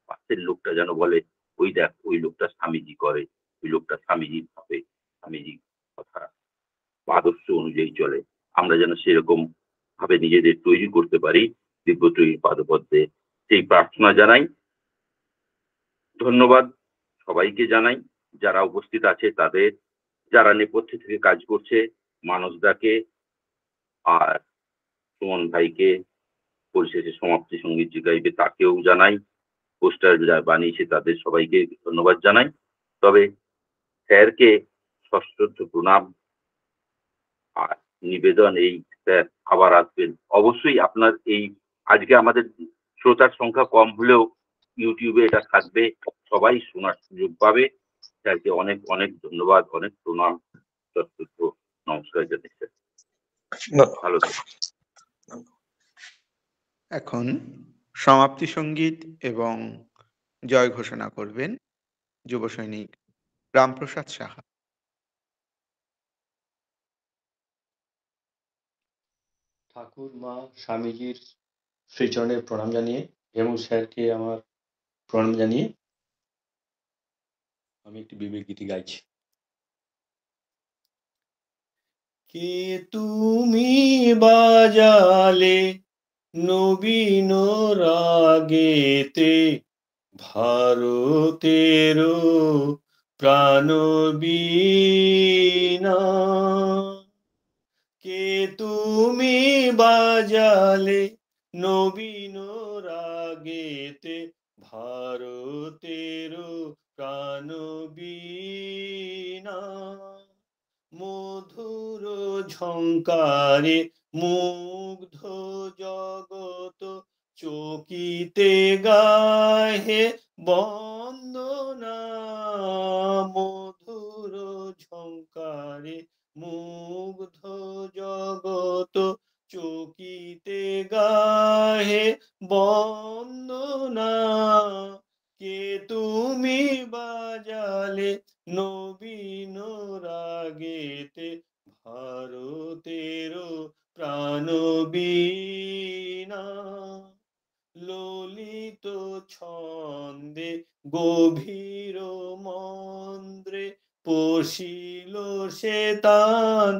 পাশের লোকটা যেন বলে ওই দেখ ওই লোকটা স্বামীজি করে, ওই লোকটা স্বামীজি ভাবে, স্বামীজি কথা আদর্শ অনুযায়ী চলে, আমরা যেন সেরকম ভাবে নিজেদের তৈরি করতে পারি। দিব্যত্রয়ী পাদপদ্মে সেই প্রার্থনা জানাই। ধন্যবাদ সবাইকে জানাই, যারা উপস্থিত আছে তাদের, যারা নেপথ্যে থেকে কাজ করছে, মানসদাকে আর সুমন ভাইকে, পরিশেষে সমাপ্তি সঙ্গীত যে গাইবে তাকেও জানাই, পোস্টার যারা বানিয়েছে তাদের সবাইকে ধন্যবাদ জানাই। তবে স্যারকে সশ্রদ্ধ প্রণাম আর নিবেদন, এই স্যার আবার আসবেন অবশ্যই। আপনার এই আজকে আমাদের শ্রোতার সংখ্যা কম হলেও ইউটিউবে এটা থাকবে, সবাই শোনার সুযোগ পাবে। স্যারকে অনেক অনেক ধন্যবাদ, অনেক প্রণাম, সশ্রদ্ধ নমস্কার জানাচ্ছি। ভালো থাকবেন। এখন সমাপ্তি সঙ্গীত এবং জয় ঘোষণা করবেন যুব সৈনিক রামপ্রসাদ সাহা। ঠাকুর মা স্বামীজির শ্রীচরণে প্রণাম জানিয়ে এবং স্যারকে আমার প্রণাম জানিয়ে আমি একটি বিবেক গীতি গাইছি। কে তুমি বাজালে নবীন রাগেতে ভারতের প্রাণবীণা। কে তুমি বাজালে নবীন রাগেতে ভারতের প্রাণবীণা। মধুর ঝঙ্কারে মুগ্ধ জগত চকিতে গাহে বন্দনা। মধুর ঝঙ্কারে মুগ্ধ জগত চকিতে গাহে বন্দনা। কে তুমি বাজালে নবীন রাগেতে ভারতের প্রাণবীণা। ললিত ছন্দে গভীর মন্দ্রে পশিল সে তান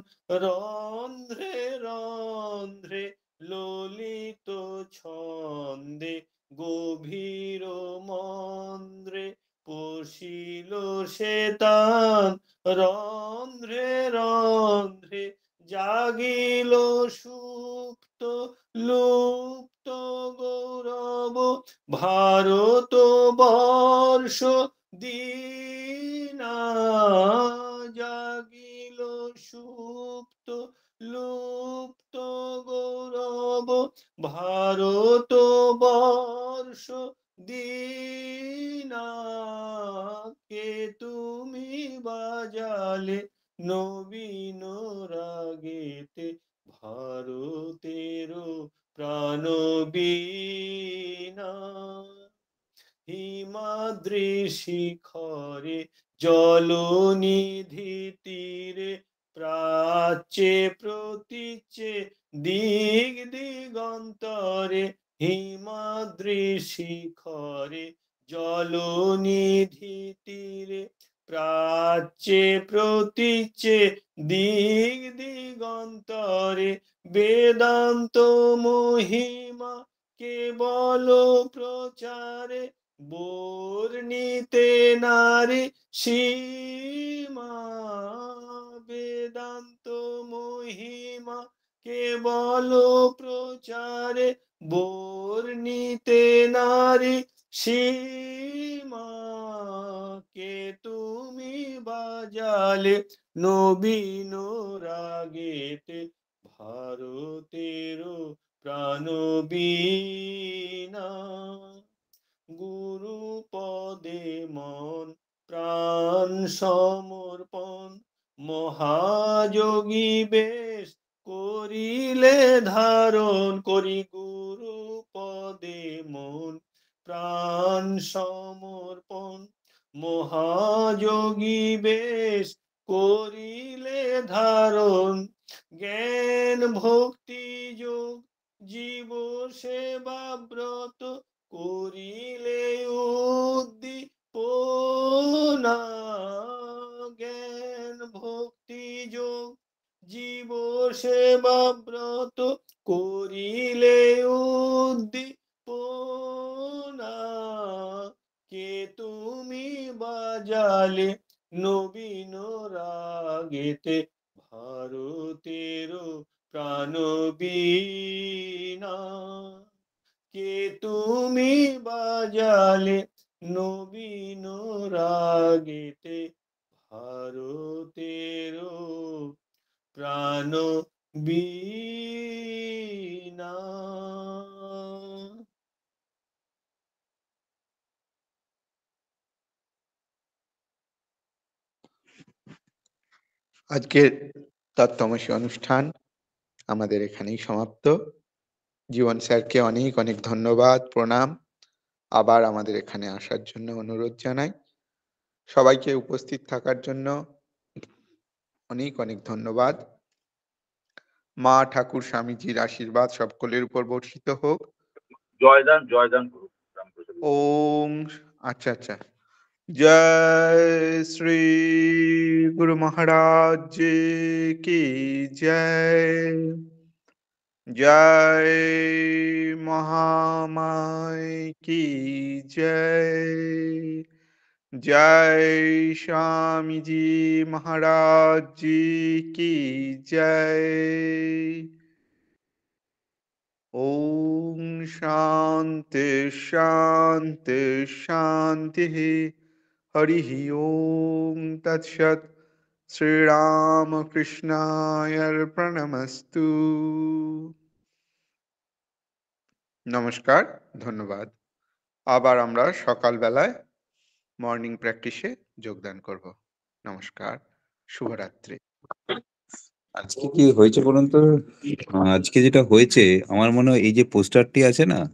রন্ধ্রে রন্ধ্রে। ললিত ছন্দে গভীর মন্দ্রে পশিল সে তান রন্ধ্রে রন্ধ্রে। জাগিল সুপ্ত লুপ্ত গৌরব ভারত বর্ষ দীনা। জাগিল সুপ্ত লুপ্ত গৌরব ভারত বর্ষ দীনা। কে তুমি বাজালে নবীন রাগেতে ভারতের প্রাণবীণা। হিমাদ্রি শিখরে জলনিধি তীরে প্রাচ্যে প্রতীচ্যে দিগ দিগন্তরে। হিমাদ্রি শিখরে জলনিধি তীরে প্রাচ্যে প্রতীচ্যে দিগ দিগন্তরে। বেদান্ত মহিমা কেবল প্রচারে বর্ণিতে নারী সীমা। বেদান্ত মহিমা কেবল প্রচারে বর্ণিতে নারী সীমা। কে তুমি বাজালে নবীন রাগেতে ভারতের প্রাণবীণা। গুরু পদে মন প্রাণ সমর্পণ মহাযোগী বেশ করিলে ধারণ করি। গুরু পদে মন প্রাণ সমর্পণ মহাযোগী বেশ করিলে ধারণ। জ্ঞান ভক্তি যোগ জীব সেবা ব্রত করিলে উদ্দীপনা। জ্ঞান ভক্তি যোগ জীব সেবা ব্রত করিলে উদ্দীপনা। কে তুমি বাজালে নবীন রাগেতে ভারতের প্রাণবীণা। কে তুমি বাজালে নবীন রাগেতে ভারতের প্রাণবীণা। আজকের তত্ত্বমসী অনুষ্ঠান আমাদের এখানেই সমাপ্ত। জীবন স্যারকে অনেক অনেক ধন্যবাদ, প্রণাম। আবার আমাদের এখানে আসার জন্য অনুরোধ জানাই। সবাইকে উপস্থিত থাকার জন্য অনেক অনেক ধন্যবাদ। মা ঠাকুর স্বামীজির আশীর্বাদ সকলের উপর বর্ষিত হোক। জয়দান জয়দান করুন। ওম আচ্ছা আচ্ছা जय श्री गुरु महाराज जी की जय। जय महामाई की जय। जय स्वामी जी महाराज जी की जय। ओम शांति शांति शांति। हरि ओम तत्सत। श्री राम कृष्णाय अर्पणमस्तु। নমস্কার, ধন্যবাদ। আবার আমরা সকালবেলায় মর্নিং প্র্যাকটিসে যোগদান করব। নমস্কার, শুভরাত্রি। আজকে কি হয়েছে বলুন তো? আজকে যেটা হয়েছে, আমার মনে হয় এই যে পোস্টারটি আছে না,